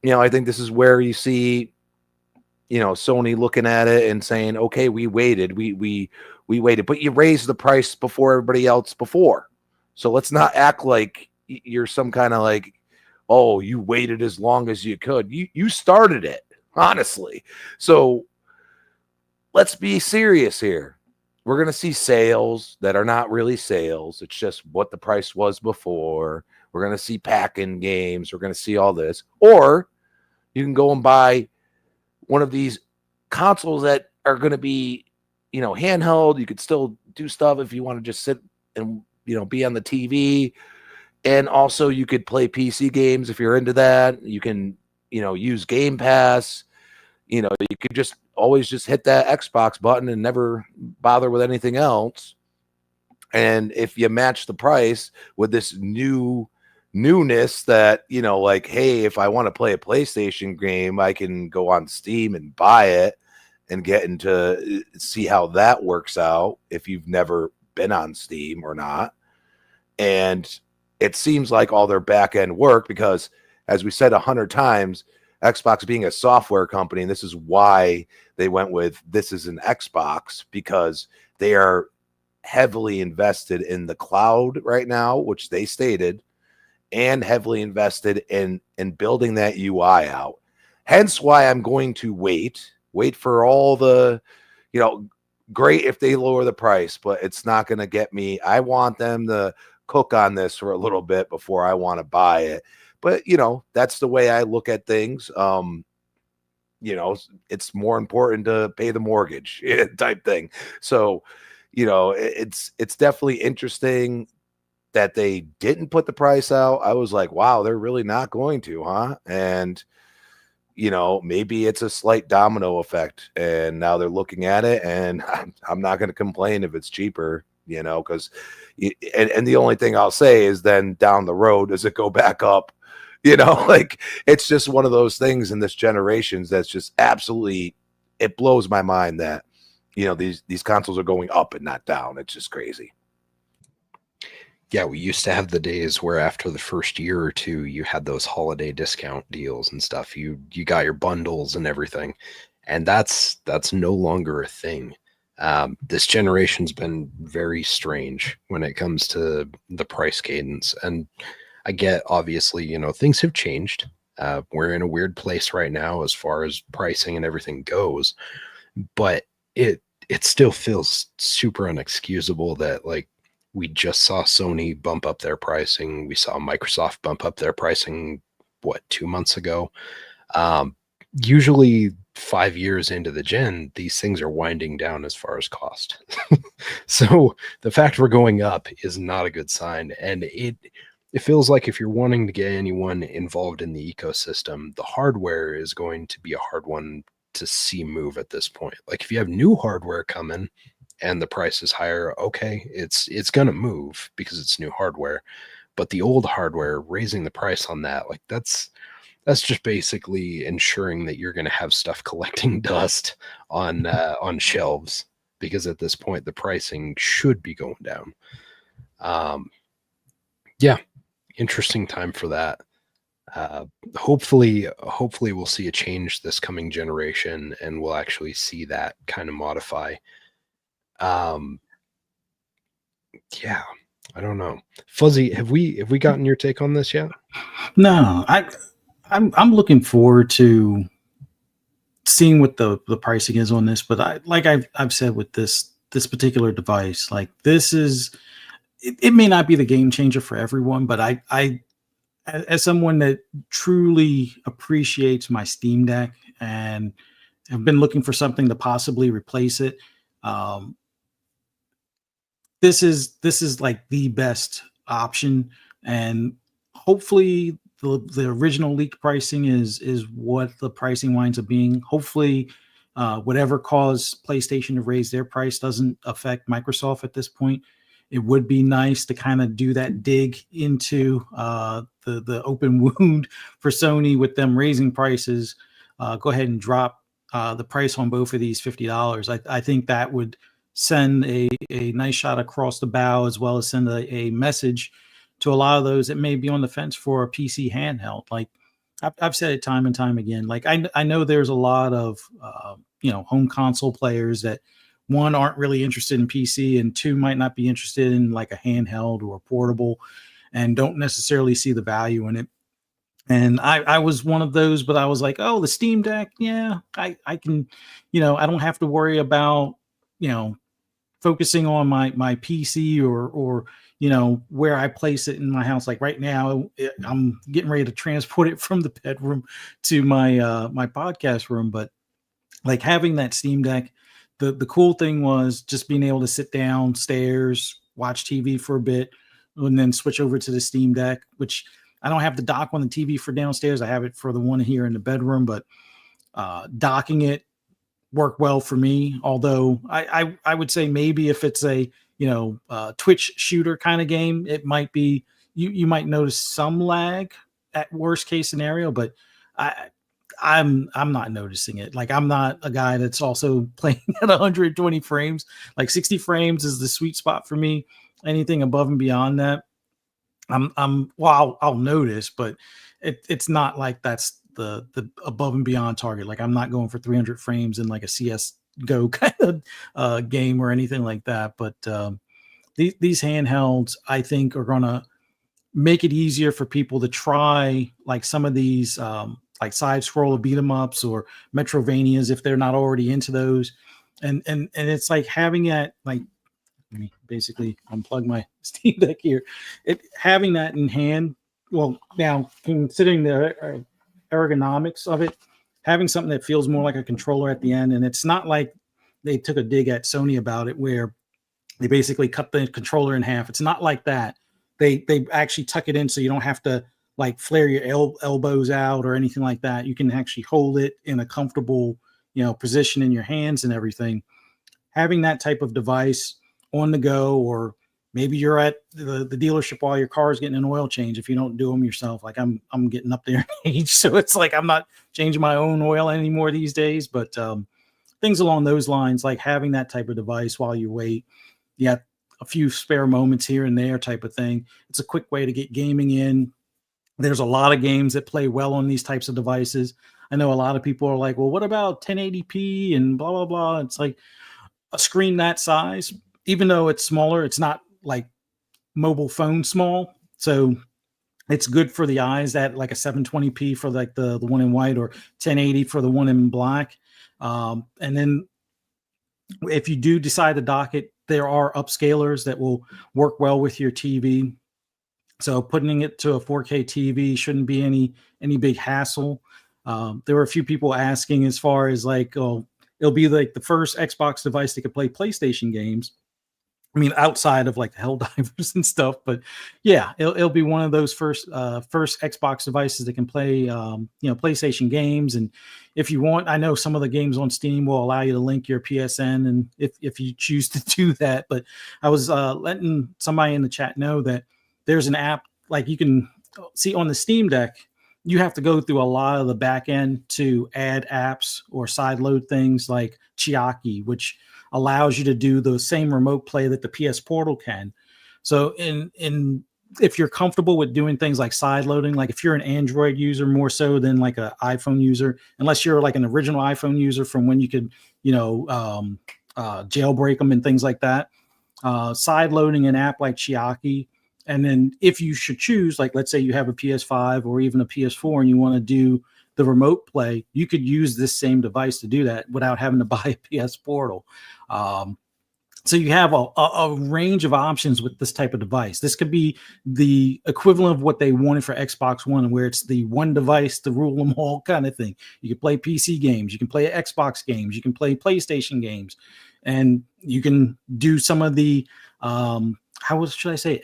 I think this is where you see Sony looking at it and saying, okay, we waited, we waited, but you raised the price before everybody else before. So let's not act like you're some kind of like, oh, you waited as long as you could. You started it, honestly. So let's be serious here. We're going to see sales that are not really sales. It's just what the price was before. We're going to see pack-in games. We're going to see all this. Or you can go and buy one of these consoles that are going to be, handheld. You could still do stuff if you want to just sit and, be on the TV. And also you could play PC games if you're into that. You can, use Game Pass. You could just always just hit that Xbox button and never bother with anything else. And if you match the price with this newness that, like, hey, if I want to play a PlayStation game, I can go on Steam and buy it and get into see how that works out if you've never been on Steam or not. And it seems like all their back end work, because as we said 100 times, Xbox being a software company, and this is why they went with this is an Xbox, because they are heavily invested in the cloud right now, which they stated, and heavily invested in building that UI out. Hence why I'm going to wait for all the, great if they lower the price, but it's not going to get me. I want them to cook on this for a little bit before I want to buy it. But, that's the way I look at things. It's more important to pay the mortgage type thing. So, it's definitely interesting that they didn't put the price out. I was like, wow, they're really not going to, huh? And, maybe it's a slight domino effect. And now they're looking at it, and I'm not going to complain if it's cheaper, because, and the only thing I'll say is then down the road, does it go back up? Like, it's just one of those things in this generation that's just absolutely, it blows my mind that, these consoles are going up and not down. It's just crazy. Yeah, we used to have the days where after the first year or two, you had those holiday discount deals and stuff. You got your bundles and everything, and that's no longer a thing. This generation's been very strange when it comes to the price cadence, and I get, obviously, things have changed. We're in a weird place right now as far as pricing and everything goes, but it still feels super unexcusable that, like, We just saw Sony bump up their pricing. We saw Microsoft bump up their pricing, 2 months ago? Usually 5 years into the gen, these things are winding down as far as cost. So the fact we're going up is not a good sign. And it feels like if you're wanting to get anyone involved in the ecosystem, the hardware is going to be a hard one to see move at this point. Like if you have new hardware coming and the price is higher, okay, it's going to move because it's new hardware. But the old hardware, raising the price on that, like that's just basically ensuring that you're going to have stuff collecting dust on shelves, because at this point the pricing should be going down. Yeah, interesting time for that. Hopefully we'll see a change this coming generation, and we'll actually see that kind of modify. Yeah, I don't know. Fuzzy, have we gotten your take on this yet? No, I'm looking forward to seeing what the pricing is on this. But I've said with this particular device, like this is, it may not be the game changer for everyone, but I as someone that truly appreciates my Steam Deck and have been looking for something to possibly replace it, this is like the best option. And hopefully the original leaked pricing is what the pricing winds up being. Hopefully whatever caused PlayStation to raise their price doesn't affect Microsoft at this point. It would be nice to kind of do that dig into the open wound for Sony with them raising prices. Go ahead and drop the price on both of these $50. I think that would send a nice shot across the bow, as well as send a message to a lot of those that may be on the fence for a PC handheld. Like I've said it time and time again. Like I know there's a lot of home console players that, one, aren't really interested in PC, and two, might not be interested in like a handheld or a portable, and don't necessarily see the value in it. And I was one of those, but I was like, oh, the Steam Deck, yeah, I can, I don't have to worry about, focusing on my PC or where I place it in my house. Like right now, I'm getting ready to transport it from the bedroom to my my podcast room. But like having that Steam Deck, the cool thing was just being able to sit downstairs, watch TV for a bit, and then switch over to the Steam Deck, which I don't have the dock on the TV for downstairs. I have it for the one here in the bedroom, but docking it worked well for me. Although I would say maybe if it's a Twitch shooter kind of game, it might be you might notice some lag at worst case scenario, but I'm not noticing it. Like I'm not a guy that's also playing at 120 frames. Like 60 frames is the sweet spot for me. Anything above and beyond that, I'll notice, but it's not like that's the above and beyond target. Like I'm not going for 300 frames in like a CS:GO kind of game or anything like that. But these handhelds, I think, are gonna make it easier for people to try like some of these like side scroller beat 'em ups or Metrovanias if they're not already into those. And it's like having that, like, let me basically unplug my Steam Deck here. Having that in hand. Well, now considering the ergonomics of it, having something that feels more like a controller at the end, and it's not like they took a dig at Sony about it, where they basically cut the controller in half. It's not like that. They actually tuck it in so you don't have to like flare your elbows out or anything like that. You can actually hold it in a comfortable, position in your hands and everything. Having that type of device on the go, or maybe you're at the dealership while your car is getting an oil change. If you don't do them yourself, like I'm getting up there in age, so it's like I'm not changing my own oil anymore these days. But things along those lines, like having that type of device while you wait, a few spare moments here and there type of thing. It's a quick way to get gaming in. There's a lot of games that play well on these types of devices. I know a lot of people are like, well, what about 1080p and blah, blah, blah. It's like a screen that size, even though it's smaller, it's not like mobile phone small. So it's good for the eyes, that like a 720p for like the one in white, or 1080 for the one in black. And then if you do decide to dock it, there are upscalers that will work well with your TV. So putting it to a 4K TV shouldn't be any big hassle. There were a few people asking as far as like, oh, it'll be like the first Xbox device that could play PlayStation games. I mean, outside of like the Helldivers and stuff, but yeah, it'll be one of those first Xbox devices that can play, PlayStation games. And if you want, I know some of the games on Steam will allow you to link your PSN, and if you choose to do that. But I was letting somebody in the chat know that there's an app like you can see on the Steam Deck. You have to go through a lot of the back end to add apps or sideload things like Chiaki, which allows you to do the same remote play that the PS Portal can. So if you're comfortable with doing things like side loading, like if you're an Android user more so than like an iPhone user, unless you're like an original iPhone user from when you could, jailbreak them and things like that, side loading an app like Chiaki. And then if you should choose, like let's say you have a PS5 or even a PS4 and you want to do the remote play, you could use this same device to do that without having to buy a PS Portal. So you have a range of options with this type of device. This could be the equivalent of what they wanted for Xbox One, where it's the one device to rule them all kind of thing. You can play PC games, you can play Xbox games, you can play PlayStation games, and you can do some of the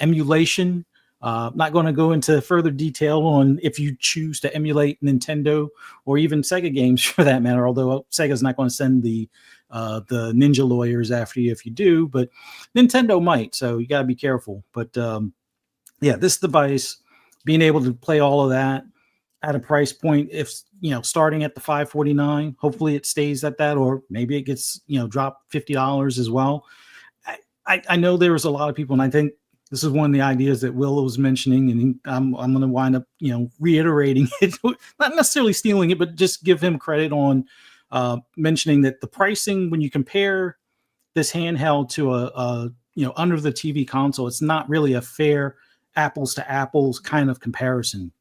emulation. Not going to go into further detail on if you choose to emulate Nintendo or even Sega games for that matter, although Sega's not going to send the ninja lawyers after you if you do, but Nintendo might, so you got to be careful. But this device, being able to play all of that at a price point, if starting at the $549, hopefully it stays at that, or maybe it gets dropped $50 as well. I know there was a lot of people, and I think this is one of the ideas that Will was mentioning, and I'm going to wind up, reiterating it, not necessarily stealing it, but just give him credit on mentioning that the pricing, when you compare this handheld to a under the TV console, it's not really a fair apples to apples kind of comparison.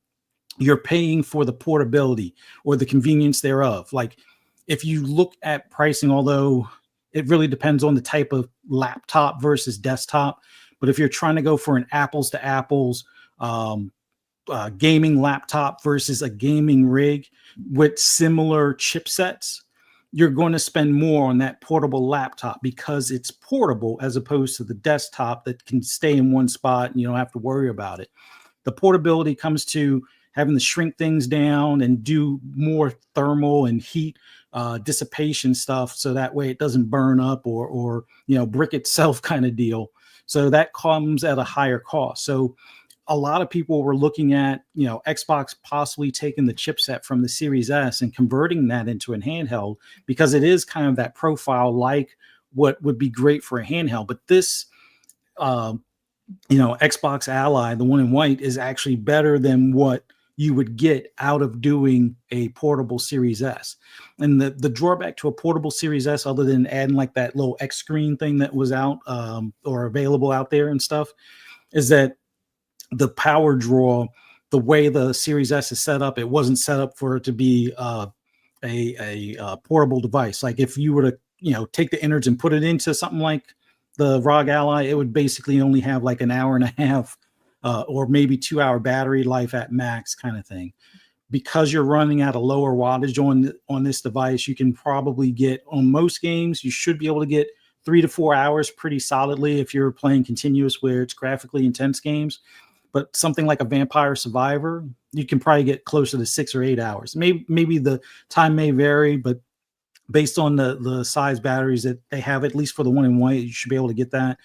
You're paying for the portability or the convenience thereof. Like if you look at pricing, although it really depends on the type of laptop versus desktop. But if you're trying to go for an apples to apples gaming laptop versus a gaming rig with similar chipsets, you're going to spend more on that portable laptop because it's portable as opposed to the desktop that can stay in one spot and you don't have to worry about it. The portability comes to having to shrink things down and do more thermal and heat dissipation stuff, so that way it doesn't burn up or brick itself kind of deal. So that comes at a higher cost. So a lot of people were looking at Xbox possibly taking the chipset from the Series S and converting that into a handheld, because it is kind of that profile like what would be great for a handheld. But this Xbox Ally, the one in white, is actually better than what you would get out of doing a portable Series S. And the drawback to a portable Series S, other than adding like that little X screen thing that was out or available out there and stuff, is that the power draw, the way the Series S is set up, it wasn't set up for it to be a portable device. Like if you were to take the innards and put it into something like the ROG Ally, it would basically only have like an hour and a half or maybe 2 hour battery life at max kind of thing. Because you're running at a lower wattage on this device, you can probably get, on most games, you should be able to get 3 to 4 hours pretty solidly if you're playing continuous where it's graphically intense games. But something like a Vampire Survivor, you can probably get closer to 6 or 8 hours. Maybe the time may vary, but based on the size batteries that they have, at least for the one in white, you should be able to get that.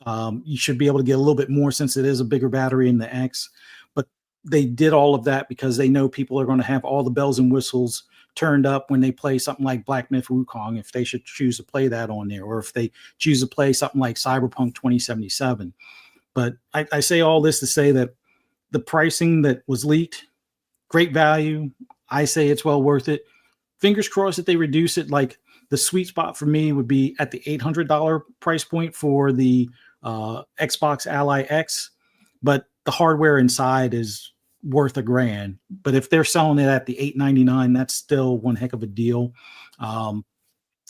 You should be able to get a little bit more since it is a bigger battery in the X. But they did all of that because they know people are going to have all the bells and whistles turned up when they play something like Black Myth Wukong, if they should choose to play that on there, or if they choose to play something like Cyberpunk 2077. But I say all this to say that the pricing that was leaked, great value. I say it's well worth it. Fingers crossed that they reduce it. Like the sweet spot for me would be at the $800 price point for the Xbox Ally X, but the hardware inside is worth $1,000. But if they're selling it at the $899, that's still one heck of a deal. And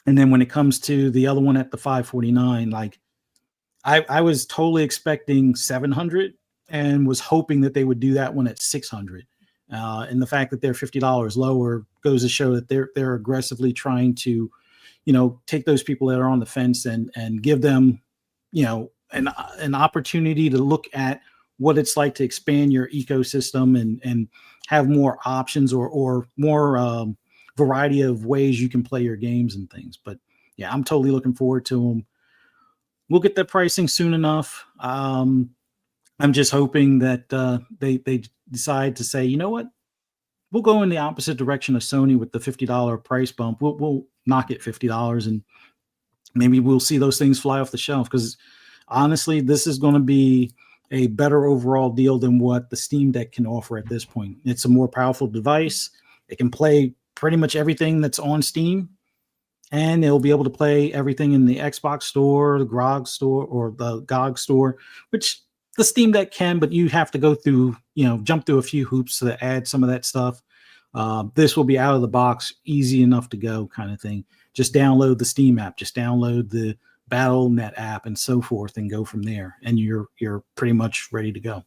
then when it comes to the other one at the $549, like I was totally expecting 700 and was hoping that they would do that one at 600. And the fact that they're $50 lower goes to show that they're aggressively trying to, take those people that are on the fence and give them, an opportunity to look at what it's like to expand your ecosystem and have more options or more variety of ways you can play your games and things. But yeah, I'm totally looking forward to them. We'll get that pricing soon enough. I'm just hoping that they decide to say, you know what, we'll go in the opposite direction of Sony with the $50 price bump. We'll knock it $50 and maybe we'll see those things fly off the shelf, because honestly, this is going to be a better overall deal than what the Steam Deck can offer at this point. It's a more powerful device. It can play pretty much everything that's on Steam, and it'll be able to play everything in the Xbox store, the GOG store, or the GOG store, which the Steam Deck can, but you have to go through, jump through a few hoops to add some of that stuff. This will be out of the box, easy enough to go kind of thing. Just download the Steam app, just download the Battle.net app and so forth, and go from there. And you're pretty much ready to go.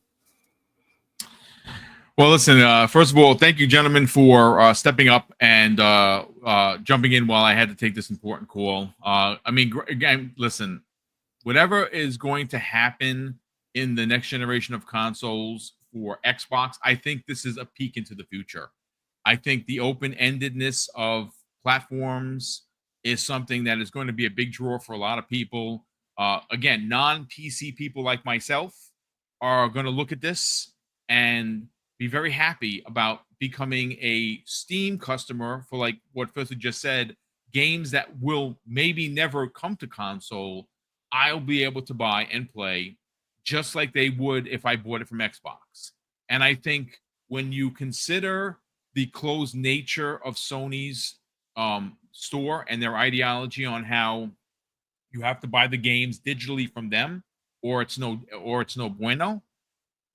Well, listen, first of all, thank you, gentlemen, for stepping up and jumping in while I had to take this important call. Again, listen, whatever is going to happen in the next generation of consoles for Xbox, I think this is a peek into the future. I think the open-endedness of platforms is something that is going to be a big draw for a lot of people. Again, non-PC people like myself are going to look at this and be very happy about becoming a Steam customer for, like what Firstly just said, games that will maybe never come to console. I'll be able to buy and play just like they would if I bought it from Xbox. And I think when you consider the closed nature of Sony's store and their ideology on how you have to buy the games digitally from them, or it's no bueno,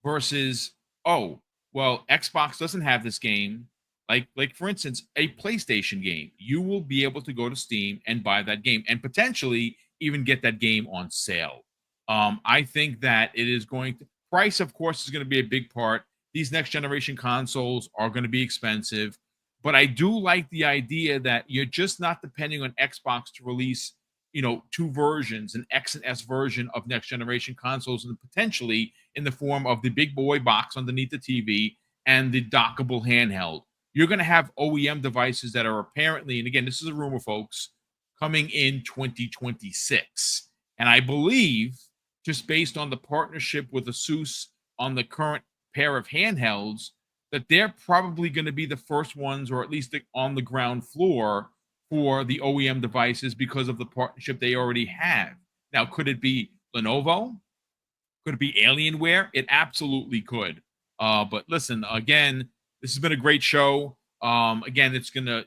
versus, oh, well, Xbox doesn't have this game. Like for instance, a PlayStation game, you will be able to go to Steam and buy that game and potentially even get that game on sale. I think that it is going to, price, of course, is going to be a big part. These next generation consoles are going to be expensive, but I do like the idea that you're just not depending on Xbox to release, two versions, an X and S version of next generation consoles, and potentially in the form of the big boy box underneath the TV and the dockable handheld. You're going to have OEM devices that are apparently, and again, this is a rumor, folks, coming in 2026. And I believe, just based on the partnership with Asus on the current pair of handhelds, that they're probably going to be the first ones, or at least on the ground floor for the OEM devices, because of the partnership they already have. Now, could it be Lenovo? Could it be Alienware? It absolutely could. But listen, again, this has been a great show. Again, it's gonna,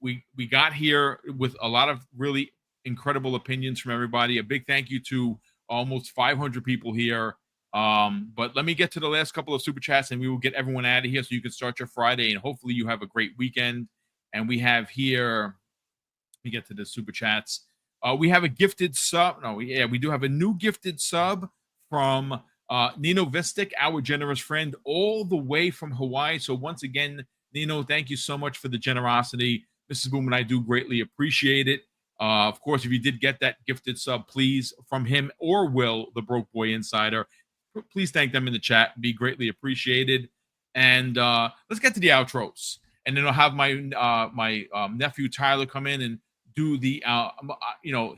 we got here with a lot of really incredible opinions from everybody. A big thank you to almost 500 people here. But let me get to the last couple of super chats and we will get everyone out of here so you can start your Friday and hopefully you have a great weekend. And we have here, let me get to the super chats. We have a gifted sub. We do have a new gifted sub from Nino Vistic, our generous friend, all the way from Hawaii. So once again, Nino, thank you so much for the generosity. Mrs. Boom and I do greatly appreciate it. Of course, if you did get that gifted sub, please, from him or Will, the Broke Boy Insider, please thank them in the chat. Be greatly appreciated. And let's get to the outros. And then I'll have my nephew Tyler come in and do the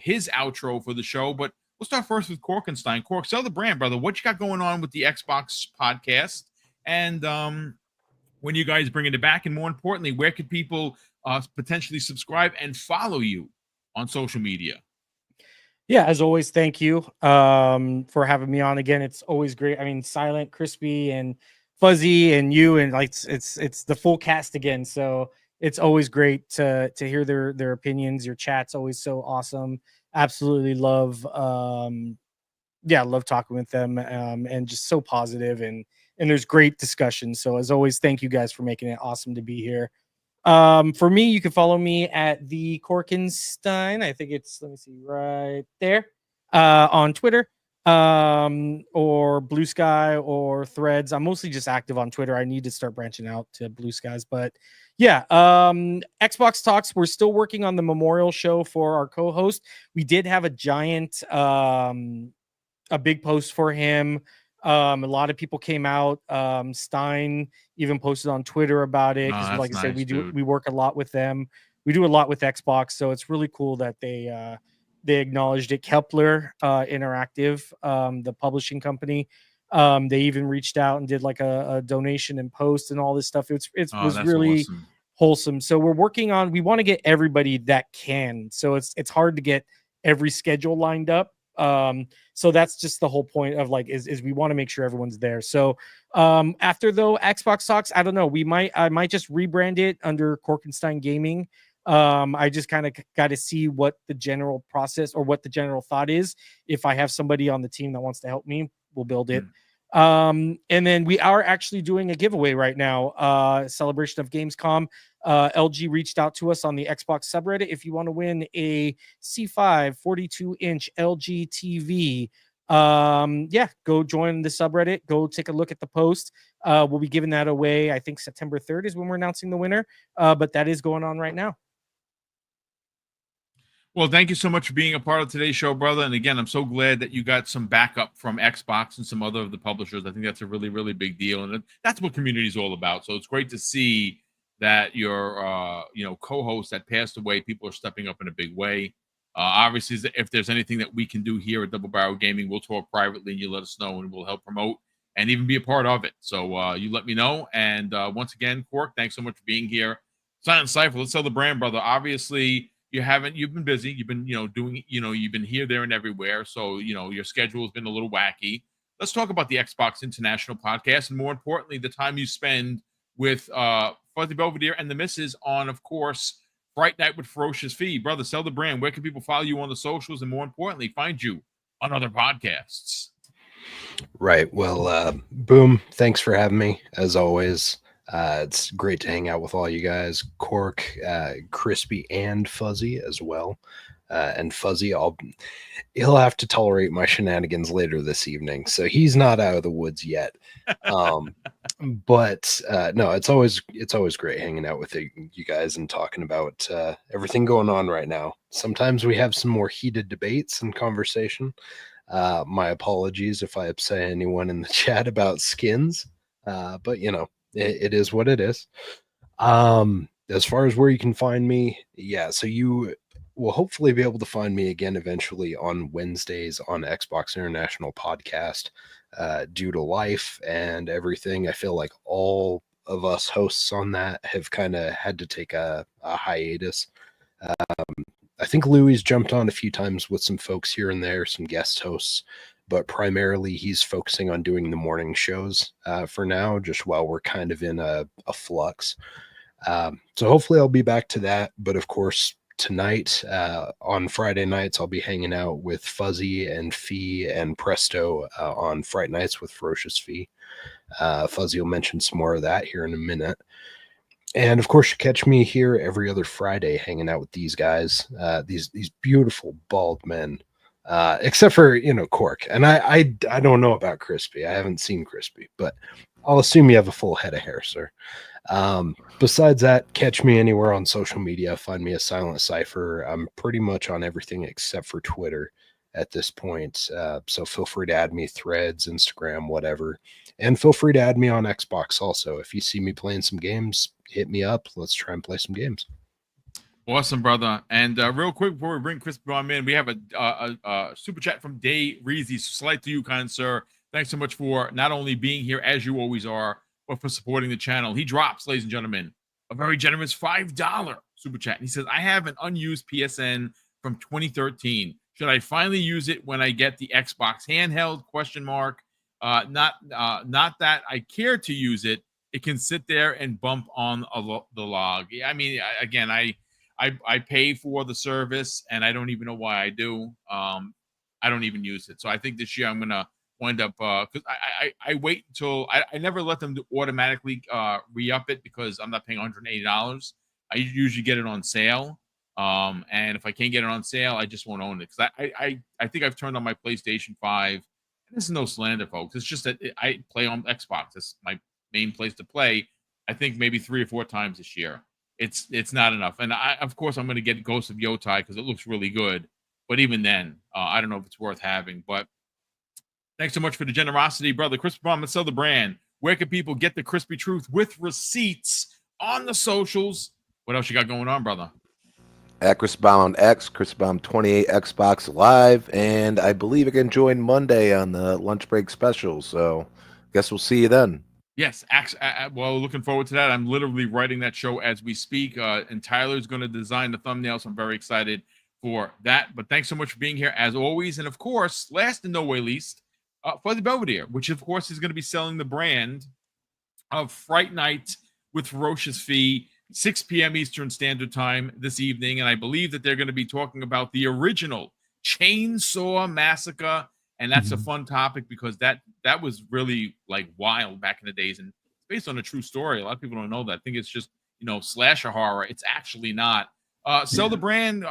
his outro for the show. But we'll start first with Corkenstein. Cork, sell the brand, brother. What you got going on with the Xbox podcast? And when you guys bringing it back? And more importantly, where could people potentially subscribe and follow you on social media? Yeah, as always, thank you for having me on again. It's always great. I mean, Silent, Crispy, and Fuzzy, and you, and like it's the full cast again. So it's always great to hear their opinions. Your chat's always so awesome. Absolutely love love talking with them, and just so positive, and there's great discussion. So as always, thank you guys for making it awesome to be here. For me, you can follow me at the Corkenstein. I think it's, let me see, right there, on Twitter. or Blue Sky or Threads. I'm mostly just active on Twitter. I need to start branching out to Blue Skies, but yeah, Xbox Talks, we're still working on the memorial show for our co-host. We did have a giant a big post for him. A lot of people came out. Stein even posted on Twitter about it because, like I said, we work a lot with them. We do a lot with Xbox, so it's really cool that they acknowledged it. Kepler Interactive, the publishing company, they even reached out and did like a donation and post and all this stuff. It was really wholesome. So we're working on. We want to get everybody that can. So it's hard to get every schedule lined up. So that's just the whole point of like is we want to make sure everyone's there. So after though Xbox Talks, I don't know, I might just rebrand it under Korkenstein Gaming. I just kind of got to see what the general process or what the general thought is. If I have somebody on the team that wants to help me, we'll build it. And then we are actually doing a giveaway right now, celebration of Gamescom. LG reached out to us on the Xbox subreddit. If you want to win a C5 42-inch LG TV, go join the subreddit. Go take a look at the post. We'll be giving that away. I think September 3rd is when we're announcing the winner. But that is going on right now. Well, thank you so much for being a part of today's show, brother. And again, I'm so glad that you got some backup from Xbox and some other of the publishers. I think that's a really, really big deal. And that's what community is all about. So it's great to see that your co-host that passed away, people are stepping up in a big way. Obviously, if there's anything that we can do here at Double Barrel Gaming, we'll talk privately and you let us know and we'll help promote and even be a part of it. So you let me know. And once again, Cork, thanks so much for being here. Silent Cypher, let's sell the brand, brother. Obviously, you've been busy. You've been, doing, you've been here, there, and everywhere. So, your schedule has been a little wacky. Let's talk about the Xbox International Podcast. And more importantly, the time you spend with Fuzzy Belvedere and the missus on, of course, Fright Night with Ferocious Fee. Brother, sell the brand. Where can people follow you on the socials? And more importantly, find you on other podcasts? Right. Well, Boom, thanks for having me, as always. It's great to hang out with all you guys, Cork, Crispy, and Fuzzy as well. And Fuzzy, he'll have to tolerate my shenanigans later this evening, so he's not out of the woods yet. But no, it's always great hanging out with you guys and talking about everything going on right now. Sometimes we have some more heated debates and conversation. My apologies if I upset anyone in the chat about skins, but it is what it is. As far as where you can find me, so you will hopefully be able to find me again eventually on Wednesdays on Xbox International Podcast. Due to life and everything, I feel like all of us hosts on that have kind of had to take a hiatus. I think Louis jumped on a few times with some folks here and there, some guest hosts, but primarily he's focusing on doing the morning shows for now, just while we're kind of in a flux. So hopefully I'll be back to that. But of course, tonight on Friday nights, I'll be hanging out with Fuzzy and Fee and Presto on Fright Nights with Ferocious Fee. Fuzzy will mention some more of that here in a minute. And of course, you catch me here every other Friday hanging out with these guys, these beautiful bald men. Except for Cork, and I don't know about Crispy. I haven't seen Crispy, but I'll assume you have a full head of hair, sir. Besides that, catch me anywhere on social media. Find me as Silent Cypher. I'm pretty much on everything except for Twitter at this point. So feel free to add me, Threads, Instagram, whatever, and feel free to add me on Xbox also. If you see me playing some games, hit me up. Let's try and play some games. Awesome, brother. And real quick before we bring Crispy on in, we have a super chat from Day Reezy. Slight to you, kind sir. Thanks so much for not only being here as you always are, but for supporting the channel. He drops, ladies and gentlemen, a very generous $5 super chat. And he says, I have an unused PSN from 2013. Should I finally use it when I get the Xbox handheld? ? Not that I care to use it. It can sit there and bump on the log. I mean, again, I pay for the service, and I don't even know why I do. I don't even use it. So I think this year I'm gonna wind up because I wait until I never let them automatically re-up it because I'm not paying $180. I usually get it on sale. And if I can't get it on sale, I just won't own it because I think I've turned on my PlayStation 5 This is no slander, folks. It's just that I play on Xbox. It's my main place to play. I think maybe 3 or 4 times this year. It's not enough. And of course, I'm going to get Ghost of Yotai because it looks really good. But even then, I don't know if it's worth having. But thanks so much for the generosity, brother. Crispy Bomb and Sell the Brand. Where can people get the crispy truth with receipts on the socials? What else you got going on, brother? At Crispy X, Crispy 28 Xbox Live, and I believe I can join Monday on the lunch break special. So, guess we'll see you then. Yes, well, looking forward to that. I'm literally writing that show as we speak, and Tyler's going to design the thumbnail, so I'm very excited for that. But thanks so much for being here, as always. And, of course, last and no way least, Fuzzy Belvedere, which, of course, is going to be selling the brand of Fright Night with Ferocious Fee, 6 p.m. Eastern Standard Time this evening. And I believe that they're going to be talking about the original Chainsaw Massacre. And that's a fun topic because that was really like wild back in the days, and it's based on a true story. A lot of people don't know that. I think it's just, slasher horror. It's actually not. Sell the brand,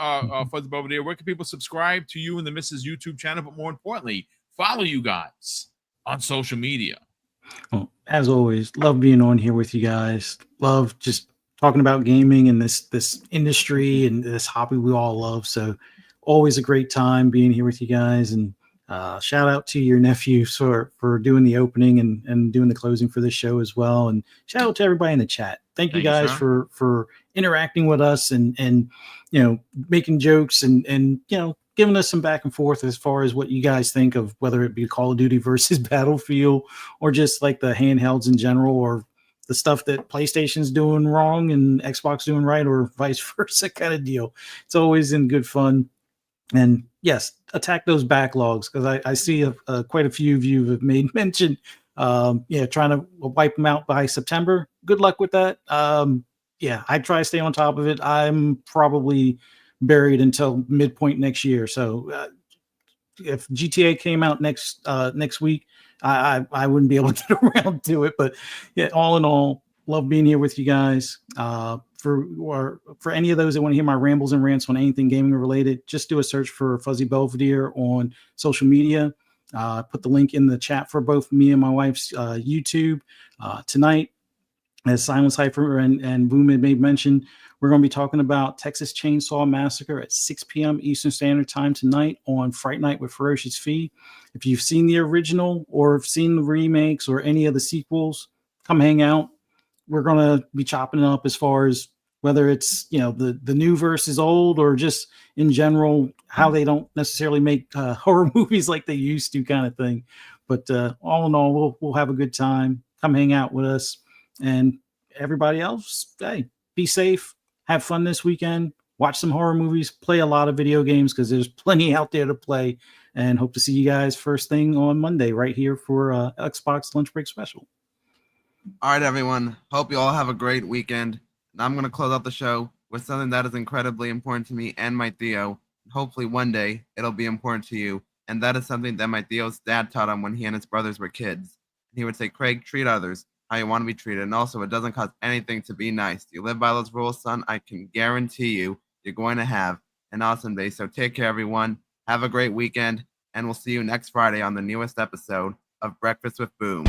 Fuzzy Belvedere. Where can people subscribe to you and the Mrs. YouTube channel? But more importantly, follow you guys on social media. Well, as always, love being on here with you guys. Love just talking about gaming and this industry and this hobby we all love. So always a great time being here with you guys. And shout out to your nephew for doing the opening and doing the closing for this show as well. And shout out to everybody in the chat. Thank you guys for interacting with us and making jokes and giving us some back and forth as far as what you guys think of, whether it be Call of Duty versus Battlefield or just like the handhelds in general, or the stuff that PlayStation's doing wrong and Xbox doing right, or vice versa kind of deal. It's always in good fun. And yes, attack those backlogs, because I see quite a few of you have made mention, trying to wipe them out by September. Good luck with that. I try to stay on top of it. I'm probably buried until midpoint next year. So if GTA came out next week, I wouldn't be able to get around to it. But yeah, all in all, love being here with you guys. For any of those that want to hear my rambles and rants on anything gaming related, just do a search for Fuzzy Belvedere on social media. Put the link in the chat for both me and my wife's YouTube. Tonight, as Silent Cypher and Boom had made mention, we're going to be talking about Texas Chainsaw Massacre at 6 p.m. Eastern Standard Time tonight on Fright Night with Ferocious Fee. If you've seen the original or have seen the remakes or any of the sequels, come hang out. We're going to be chopping it up as far as whether it's, the new versus old, or just in general, how they don't necessarily make horror movies like they used to, kind of thing. But all in all, we'll have a good time. Come hang out with us. And everybody else, hey, be safe. Have fun this weekend. Watch some horror movies. Play a lot of video games, because there's plenty out there to play. And hope to see you guys first thing on Monday right here for Xbox Lunch Break Special. All right, everyone. Hope you all have a great weekend. And I'm going to close out the show with something that is incredibly important to me and my Theo. Hopefully one day it'll be important to you. And that is something that my Theo's dad taught him when he and his brothers were kids. He would say, Craig, treat others how you want to be treated. And also, it doesn't cost anything to be nice. You live by those rules, son, I can guarantee you're going to have an awesome day. So take care, everyone. Have a great weekend. And we'll see you next Friday on the newest episode of Breakfast with Boom.